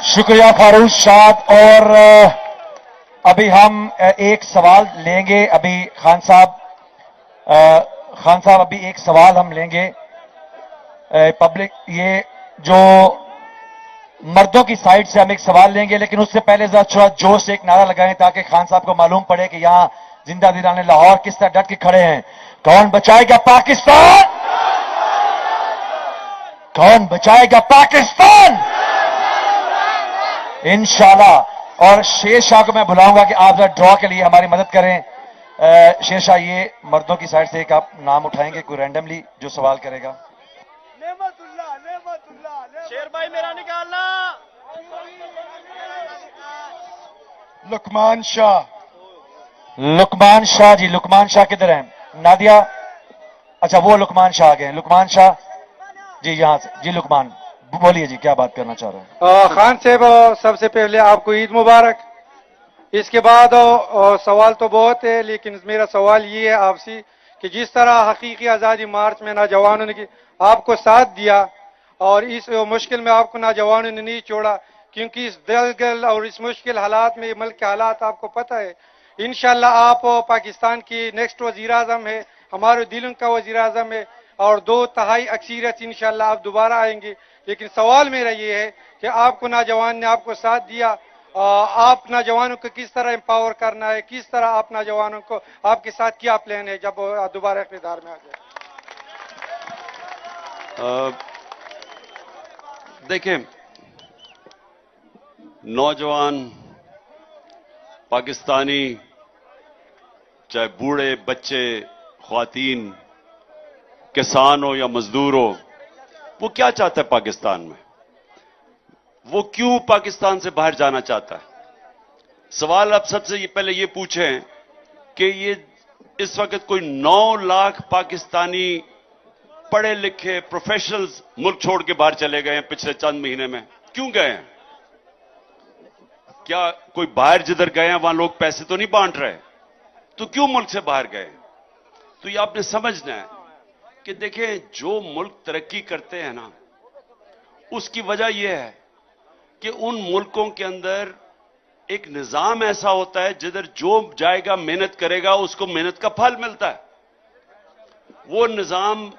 शुक्रिया फारूक शाद। और अभी हम एक सवाल लेंगे। अभी खान साहब अभी एक सवाल हम लेंगे पब्लिक, ये जो मर्दों की साइड से हम एक सवाल लेंगे, लेकिन उससे पहले जरा थोड़ा जोश से एक नारा लगाएं ताकि खान साहब को मालूम पड़े कि यहां जिंदा दिलाने लाहौर किस तरह डट के खड़े हैं। कौन बचाएगा पाकिस्तान? कौन बचाएगा पाकिस्तान? इंशाल्लाह। और शेर शाह को मैं बुलाऊंगा कि आप जरा ड्रॉ के लिए हमारी मदद करें। शेर शाह, ये मर्दों की साइड से एक आप नाम उठाएंगे कोई रैंडमली जो सवाल करेगा। शेर भाई मेरा निकालना। लुकमान शाह। लुकमान शाह जी, लुकमान शाह किधर हैं? नादिया, अच्छा वो लुकमान शाह आ गए। लुकमान शाह जी यहां से। जी लुकमान, बोलिए जी, क्या बात करना चाह रहे हैं? खान साहब, सबसे पहले आपको ईद मुबारक। इसके बाद सवाल तो बहुत है, लेकिन मेरा सवाल ये है आपसे कि जिस तरह हकीकी आज़ादी मार्च में नौजवानों ने आपको साथ दिया और इस मुश्किल में आपको नौजवानों ने नहीं छोड़ा, क्योंकि इस दलगल और इस मुश्किल हालात में मुल्क के हालात आपको पता है। इंशाल्लाह आप पाकिस्तान की नेक्स्ट वजीर आजम है, हमारे दिलों का वजीर आजम है और 2/3 अक्सरियत इंशाल्लाह आप दोबारा आएंगे। लेकिन सवाल मेरा ये है कि आपको नौजवान ने आपको साथ दिया, आप नौजवानों को किस तरह एम्पावर करना है, किस तरह आप नौजवानों को, आपके साथ क्या प्लान है जब दोबारा इख्तियार में आ जाए? देखिए, नौजवान पाकिस्तानी, चाहे बूढ़े, बच्चे, ख्वातीन, किसान हो या मजदूर हो, वो क्या चाहता है पाकिस्तान में? वो क्यों पाकिस्तान से बाहर जाना चाहता है? सवाल आप सबसे पहले ये पूछें कि ये इस वक्त कोई 9 लाख पाकिस्तानी पढ़े लिखे प्रोफेशनल्स मुल्क छोड़ के बाहर चले गए हैं पिछले चंद महीने में। क्यों गए हैं? क्या कोई बाहर जिधर गए हैं वहां लोग पैसे तो नहीं बांट रहे? तो क्यों मुल्क से बाहर गए? तो ये आपने समझना है कि देखें, जो मुल्क तरक्की करते हैं ना, उसकी वजह यह है कि उन मुल्कों के अंदर एक निजाम ऐसा होता है जिधर जो जाएगा मेहनत करेगा उसको मेहनत का फल मिलता है। वो निजाम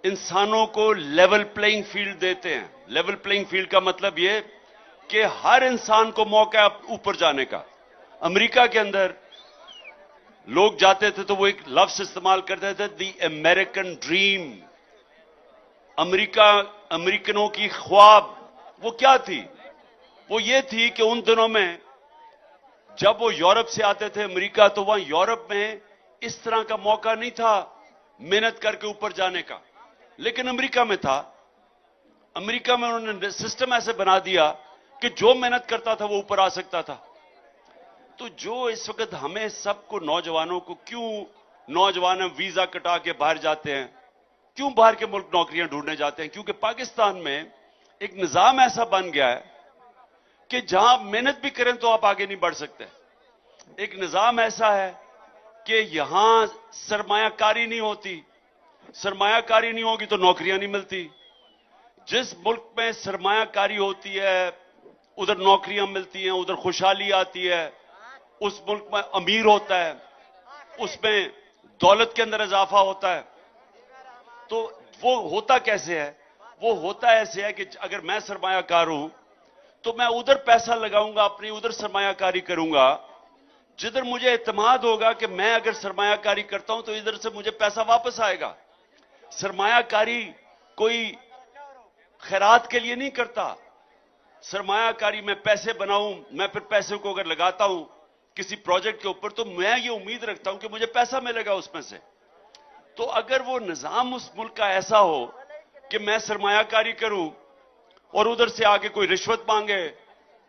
इंसानों को लेवल प्लेइंग फील्ड देते हैं। लेवल प्लेइंग फील्ड का मतलब यह कि हर इंसान को मौका ऊपर जाने का। अमेरिका के अंदर लोग जाते थे तो वो एक लफ्ज इस्तेमाल करते थे, द अमेरिकन ड्रीम। अमेरिकनों की ख्वाब वो क्या थी? वो ये थी कि उन दिनों में जब वो यूरोप से आते थे अमेरिका, तो वहां यूरोप में इस तरह का मौका नहीं था मेहनत करके ऊपर जाने का, लेकिन अमेरिका में था। अमेरिका में उन्होंने सिस्टम ऐसे बना दिया कि जो मेहनत करता था वो ऊपर आ सकता था। तो जो इस वक्त हमें सबको, नौजवानों को, क्यों नौजवान वीजा कटा के बाहर जाते हैं, क्यों बाहर के मुल्क नौकरियां ढूंढने जाते हैं? क्योंकि पाकिस्तान में एक निजाम ऐसा बन गया है कि जहां आप मेहनत भी करें तो आप आगे नहीं बढ़ सकते। एक निजाम ऐसा है कि यहां सरमायाकारी नहीं होती। सरमायाकारी नहीं होगी तो नौकरियां नहीं मिलती। जिस मुल्क में सरमायाकारी होती है उधर नौकरियां मिलती हैं, उधर खुशहाली आती है, उस मुल्क में अमीर होता है, उसमें दौलत के अंदर इजाफा होता है। तो वो होता कैसे है? वो होता ऐसे है कि अगर मैं सरमायाकार हूं तो मैं उधर पैसा लगाऊंगा, अपनी उधर सरमायाकारी करूंगा जिधर मुझे इत्मीनान होगा कि मैं अगर सरमायाकारी करता हूं तो इधर से मुझे पैसा वापस आएगा। सरमायाकारी कोई खैरात के लिए नहीं करता। सरमायाकारी मैं पैसे बनाऊं, मैं फिर पैसे को अगर लगाता हूं किसी प्रोजेक्ट के ऊपर तो मैं ये उम्मीद रखता हूं कि मुझे पैसा मिलेगा उसमें से। तो अगर वो निजाम उस मुल्क का ऐसा हो कि मैं सरमायाकारी करूं और उधर से आगे कोई रिश्वत मांगे,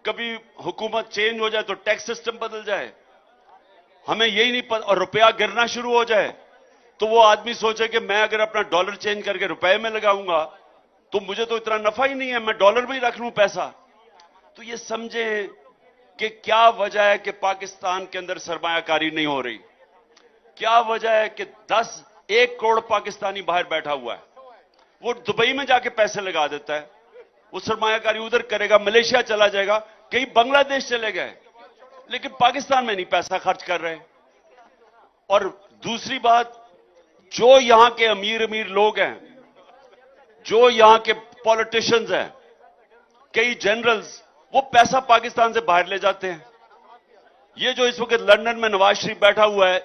कभी हुकूमत चेंज हो जाए तो टैक्स सिस्टम बदल जाए, हमें यही नहीं पता, और रुपया गिरना शुरू हो जाए, तो वो आदमी सोचे कि मैं अगर अपना डॉलर चेंज करके रुपए में लगाऊंगा तो मुझे तो इतना नफा ही नहीं है, मैं डॉलर में ही रख लूं पैसा। तो ये समझें कि क्या वजह है कि पाकिस्तान के अंदर सरमायाकारी नहीं हो रही। क्या वजह है कि 1 करोड़ पाकिस्तानी बाहर बैठा हुआ है, वो दुबई में जाके पैसे लगा देता है, वो सरमायाकारी उधर करेगा, मलेशिया चला जाएगा, कहीं बांग्लादेश चले गए, लेकिन पाकिस्तान में नहीं पैसा खर्च कर रहे। और दूसरी बात, जो यहां के अमीर अमीर लोग हैं, जो यहां के पॉलिटिशियंस हैं, कई जनरल्स, वो पैसा पाकिस्तान से बाहर ले जाते हैं। ये जो इस वक्त लंदन में नवाज शरीफ बैठा हुआ है,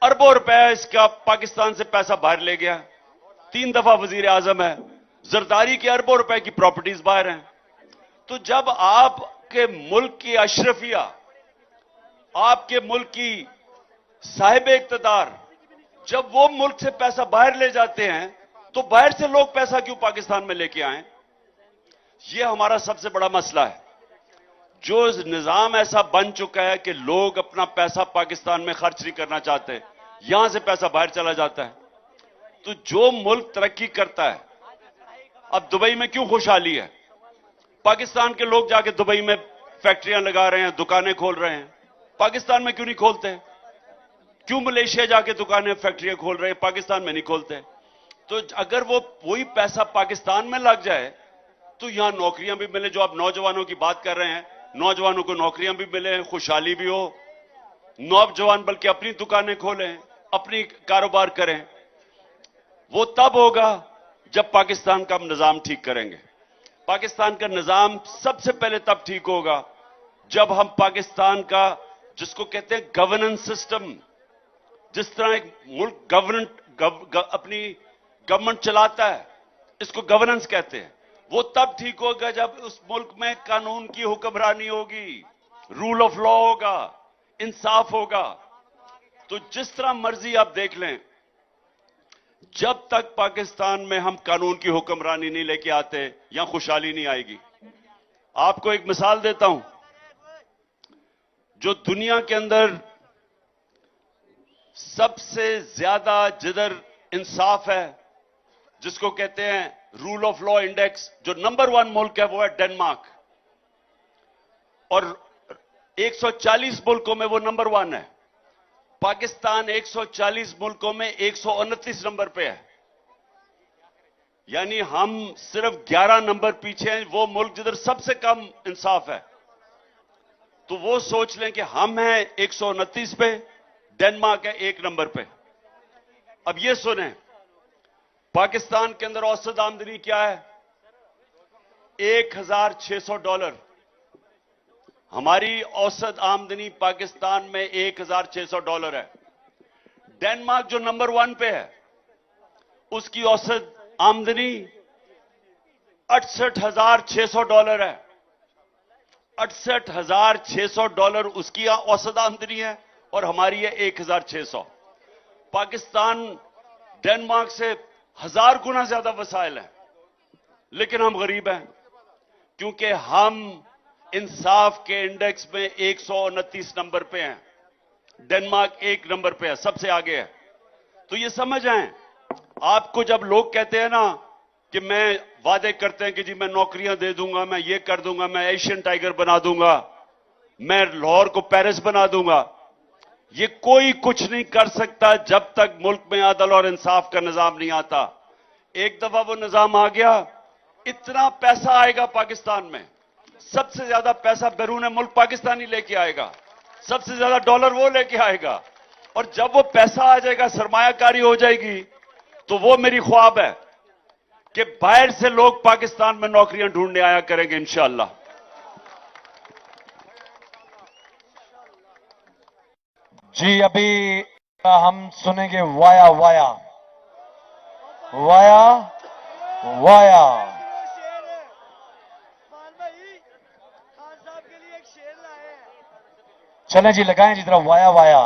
अरबों रुपए इसका पाकिस्तान से पैसा बाहर ले गया, 3 दफा वजीर आजम है। जरदारी के अरबों रुपए की प्रॉपर्टीज बाहर हैं। तो जब आपके मुल्क की अशरफिया, आपके मुल्क की साहिब इक्तदार, जब वो मुल्क से पैसा बाहर ले जाते हैं तो बाहर से लोग पैसा क्यों पाकिस्तान में लेके आए? ये हमारा सबसे बड़ा मसला है। जो निजाम ऐसा बन चुका है कि लोग अपना पैसा पाकिस्तान में खर्च नहीं करना चाहते, यहां से पैसा बाहर चला जाता है। तो जो मुल्क तरक्की करता है, अब दुबई में क्यों खुशहाली है? पाकिस्तान के लोग जाके दुबई में फैक्ट्रियां लगा रहे हैं, दुकानें खोल रहे हैं, पाकिस्तान में क्यों नहीं खोलते? क्यों मलेशिया जाके दुकानें फैक्ट्रियां खोल रहे हैं, पाकिस्तान में नहीं खोलते? तो अगर वो वही पैसा पाकिस्तान में लग जाए तो यहां नौकरियां भी मिले, जो आप नौजवानों की बात कर रहे हैं, नौजवानों को नौकरियां भी मिले, खुशहाली भी हो, नौजवान बल्कि अपनी दुकानें खोलें, अपनी कारोबार करें। वो तब होगा जब पाकिस्तान का हम निजाम ठीक करेंगे। पाकिस्तान का निजाम सबसे पहले तब ठीक होगा जब हम पाकिस्तान का, जिसको कहते हैं गवर्नेंस सिस्टम, जिस तरह एक मुल्क अपनी गवर्नमेंट चलाता है, इसको गवर्नेंस कहते हैं, वो तब ठीक होगा जब उस मुल्क में कानून की हुक्मरानी होगी, रूल ऑफ लॉ होगा, इंसाफ होगा। तो जिस तरह मर्जी आप देख लें, जब तक पाकिस्तान में हम कानून की हुक्मरानी नहीं लेके आते, यहां खुशहाली नहीं आएगी। आपको एक मिसाल देता हूं, जो दुनिया के अंदर सबसे ज्यादा जिधर इंसाफ है, जिसको कहते हैं रूल ऑफ लॉ इंडेक्स, जो नंबर 1 मुल्क है वो है डेनमार्क, और 140 मुल्कों में वो नंबर 1 है। पाकिस्तान 140 मुल्कों में 129 नंबर पे है, यानी हम सिर्फ 11 नंबर पीछे हैं वो मुल्क जिधर सबसे कम इंसाफ है। तो वो सोच लें कि हम हैं 129 पे, डेनमार्क है 1 नंबर पे। अब ये सुने, पाकिस्तान के अंदर औसत आमदनी क्या है? $1,600। हमारी औसत आमदनी पाकिस्तान में $1,600 है। डेनमार्क जो नंबर 1 पे है उसकी औसत आमदनी $68,600 है। $68,600 उसकी औसत आमदनी है और हमारी है 1,600। पाकिस्तान डेनमार्क से 1000 गुना ज्यादा वसाइल है, लेकिन हम गरीब हैं क्योंकि हम इंसाफ के इंडेक्स में 129 नंबर पे हैं, डेनमार्क 1 नंबर पे है, सबसे आगे है। तो ये समझ आए आपको, जब लोग कहते हैं ना कि मैं वादे करते हैं कि जी मैं नौकरियां दे दूंगा, मैं ये कर दूंगा, मैं एशियन टाइगर बना दूंगा, मैं लाहौर को पेरिस बना दूंगा, ये कोई कुछ नहीं कर सकता जब तक मुल्क में अदल और इंसाफ का निजाम नहीं आता। एक दफा वो निजाम आ गया, इतना पैसा आएगा पाकिस्तान में, सबसे ज्यादा पैसा बैरून मुल्क पाकिस्तानी लेके आएगा, सबसे ज्यादा डॉलर वो लेके आएगा, और जब वो पैसा आ जाएगा, सरमायाकारी हो जाएगी, तो वो मेरी ख्वाब है कि बाहर से लोग पाकिस्तान में नौकरियां ढूंढने आया करेंगे इंशाअल्लाह। जी अभी हम सुनेंगे वाया वाया वाया वाया। चलें जी, लगाएं जी तरफ वाया वाया।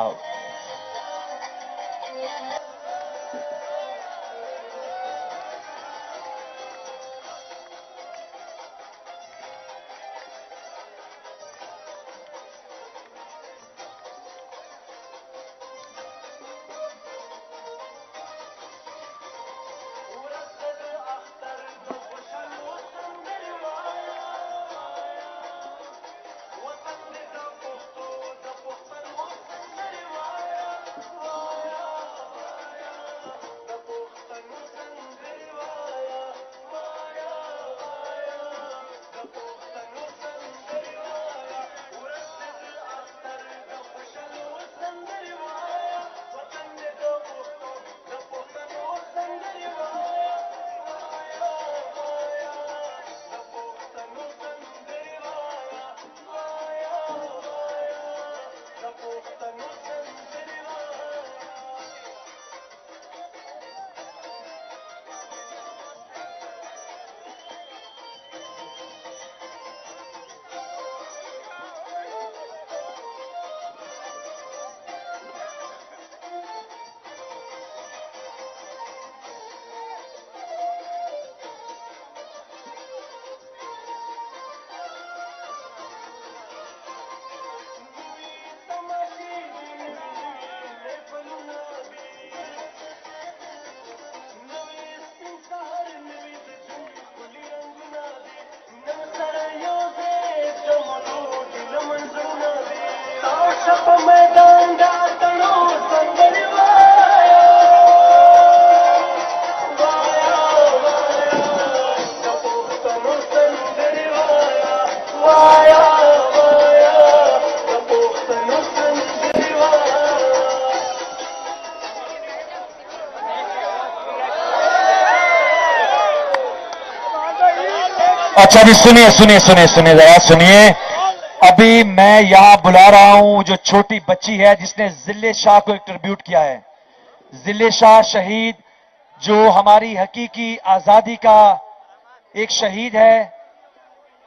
अच्छा जी, सुनिए सुनिए सुनिए सुनिए जरा सुनिए। अभी मैं यहां बुला रहा हूं जो छोटी बच्ची है जिसने जिले शाह को एक ट्रिब्यूट किया है। जिले शाह शहीद जो हमारी हकीकी आजादी का एक शहीद है,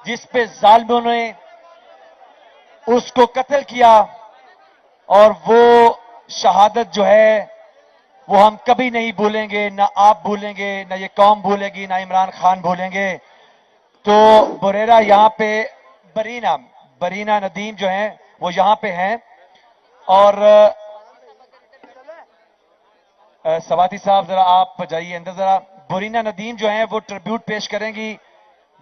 जिस पे जालिमों ने उसको कत्ल किया, और वो शहादत जो है वो हम कभी नहीं भूलेंगे, ना आप भूलेंगे, ना ये कौम भूलेगी, ना इमरान खान भूलेंगे। तो बुरेरा यहां पे बरीना नदीम जो हैं वो यहां पे हैं, और सवाती साहब जरा आप जाइए अंदर जरा। बरीना नदीम जो हैं वो ट्रिब्यूट पेश करेंगी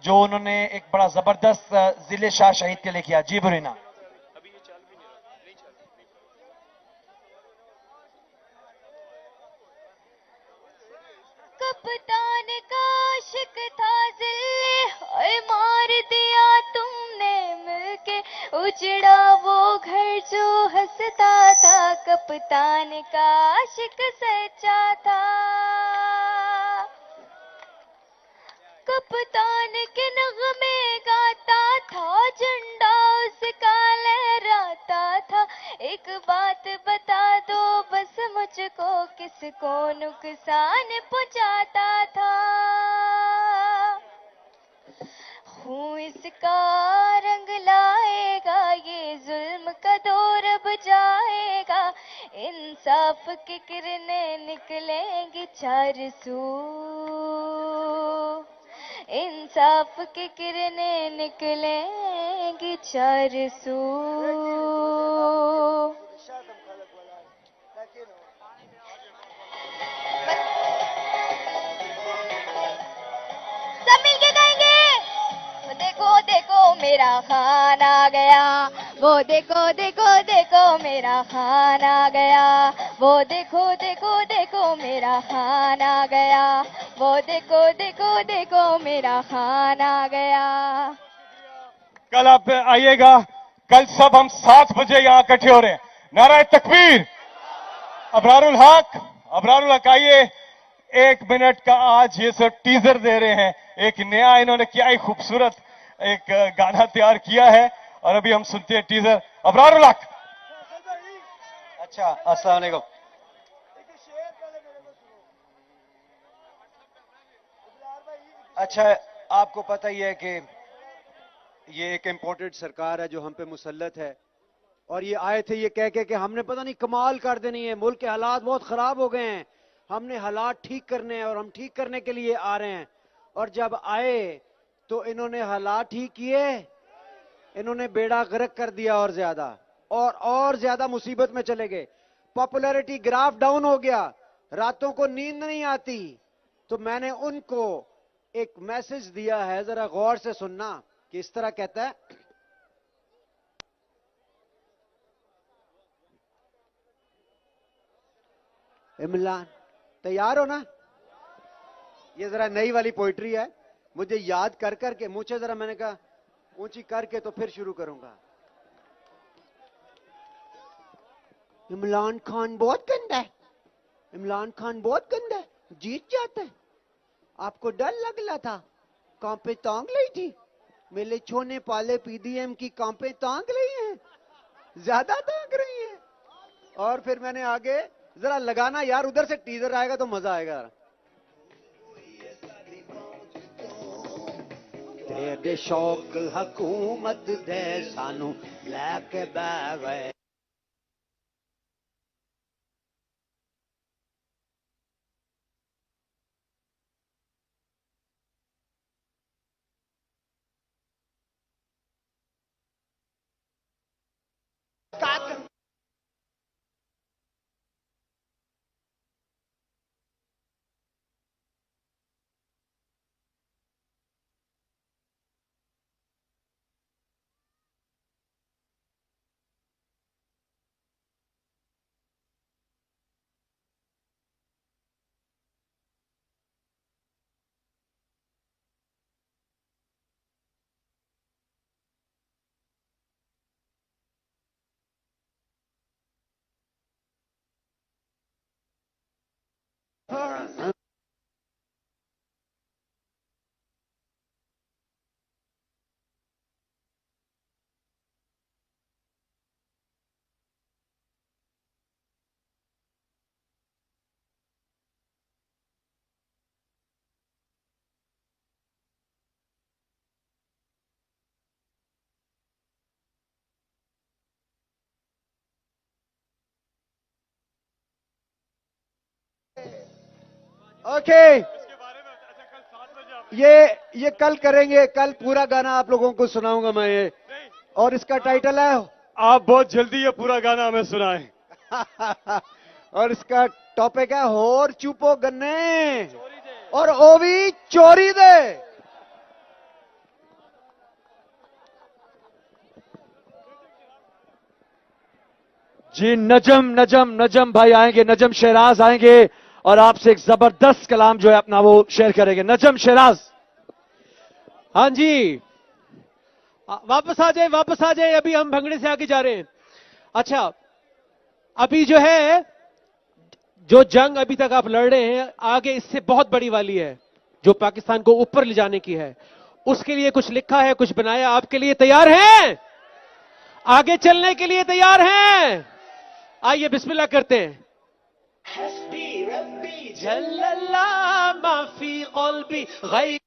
जो उन्होंने एक बड़ा जबरदस्त जिले शाह शहीद के लिए किया। जी बरीना। कप्तान का आशिक था जिल्ले, ओए मार दिया तुमने मिलके, उजड़ा वो घर जो हंसता था, कप्तान का आशिक सच्चा था। कप्तान के नगमे गाता था, झंडा उसका लहराता था। एक बात बता दो बस मुझको, किसको नुकसान पहुंचाता था। खून इसका रंग लाएगा, ये जुल्म का दौर अब जाएगा, इंसाफ की किरणें निकलेंगी चार सू, इंसाफ की किरणें निकलेंगी चार सू। सब मिलके गाएंगे। वो देखो देखो मेरा खान आ गया, वो देखो देखो देखो मेरा खान आ गया, वो देखो देखो देखो मेरा खान आ गया, वो देखो देखो देखो मेरा खान आ गया। कल आप आइएगा, कल सब हम 7 बजे यहां इकट्ठे हो रहे हैं। नाराए तकबीर, अबरारुल हक आइए। 1 मिनट का आज ये सब टीजर दे रहे हैं। एक नया इन्होंने क्या ही खूबसूरत एक गाना तैयार किया है और अभी हम सुनते हैं टीजर। अबरारुल हक। अच्छा, अस्सलाम वालेकुम। अच्छा, आपको पता ही है कि ये एक इम्पोर्टेड सरकार है जो हम पे मुसल्लत है, और ये आए थे ये कह के कि हमने पता नहीं कमाल कर देनी है, मुल्क के हालात बहुत खराब हो गए हैं, हमने हालात ठीक करने हैं और हम ठीक करने के लिए आ रहे हैं। और जब आए तो इन्होंने हालात ठीक किए, इन्होंने बेड़ा गर्क कर दिया और ज्यादा मुसीबत में चले गए। पॉपुलैरिटी ग्राफ डाउन हो गया, रातों को नींद नहीं आती। तो मैंने उनको एक मैसेज दिया है, जरा गौर से सुनना कि इस तरह कहता है। इमरान, तैयार हो ना? ये जरा नई वाली पोइट्री है, मुझे याद कर करके मुझे जरा, मैंने कहा ऊंची करके तो फिर शुरू करूंगा। इमरान खान बहुत गंदा है, इमरान खान बहुत गंदा है, जीत जाता है। आपको डर लग रहा था, कांपे तांग ली थी, मेरे छोने पाले पीडीएम की कांपे तांग रही हैं, ज्यादा तांग रही हैं। और फिर मैंने आगे जरा लगाना यार, उधर से टीजर आएगा तो मजा आएगा। तेरे शौक हुकूमत दे सानू लैके बह गए। ओके, ये कल करेंगे, कल पूरा गाना आप लोगों को सुनाऊंगा मैं ये, और इसका टाइटल है आप बहुत जल्दी ये पूरा गाना हमें सुनाएं। और इसका टॉपिक है होर चुपो गन्ने और ओवी चोरी दे। जी नजम भाई आएंगे, नजम शहराज आएंगे और आपसे एक जबरदस्त कलाम जो है अपना वो शेयर करेंगे। नजम शिराज। हाँ जी, वापस आ जाए, अभी हम भंगड़े से आगे जा रहे हैं। अच्छा, अभी जो है, जो जंग अभी तक आप लड़ रहे हैं, आगे इससे बहुत बड़ी वाली है, जो पाकिस्तान को ऊपर ले जाने की है। उसके लिए कुछ लिखा है, कुछ बनाया, आपके लिए तैयार हैं? आगे चलने के लिए तैयार हैं? आइए बिस्मिल्लाह करते हैं। हस्बी रब्बी जल्लल्लाह माफी क़ल्बी गैर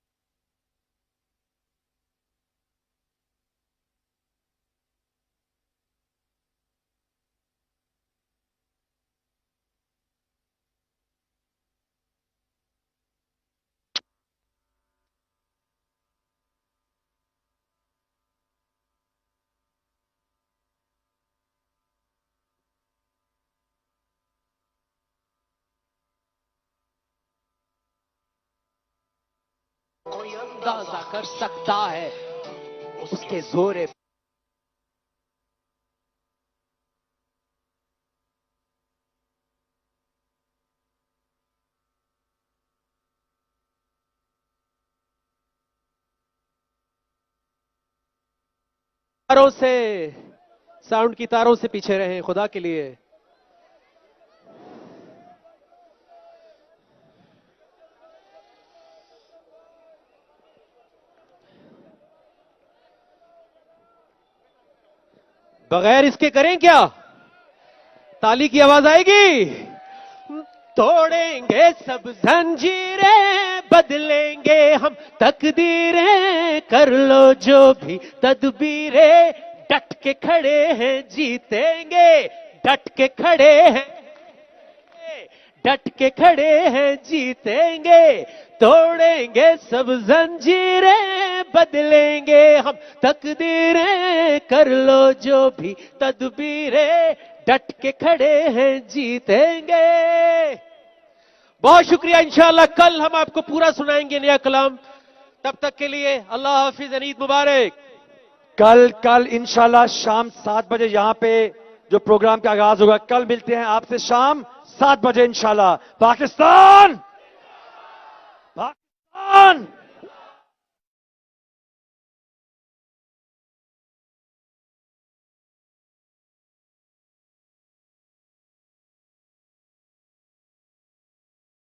कोई अंदाजा कर सकता है उसके जोरे तारों से, साउंड की तारों से पीछे रहें खुदा के लिए। बगैर इसके करें क्या? ताली की आवाज आएगी। तोड़ेंगे सब जंजीरें, बदलेंगे हम तकदीरें, कर लो जो भी तदबीरें, डट के खड़े हैं जीतेंगे, डट के खड़े हैं, डट के खड़े हैं जीतेंगे, तोड़ेंगे सब जंजीरें, बदलेंगे हम तकदीरें, कर लो जो भी तदबीरें, डट के खड़े हैं जीतेंगे। बहुत शुक्रिया। इंशाअल्लाह कल हम आपको पूरा सुनाएंगे नया कलाम। तब तक के लिए अल्लाह हाफिज, ईद मुबारक। कल इंशाल्लाह शाम 7 बजे यहां पे जो प्रोग्राम का आगाज होगा, कल मिलते हैं आपसे शाम 7 बजे इंशाल्लाह। पाकिस्तान, पाकिस्तान।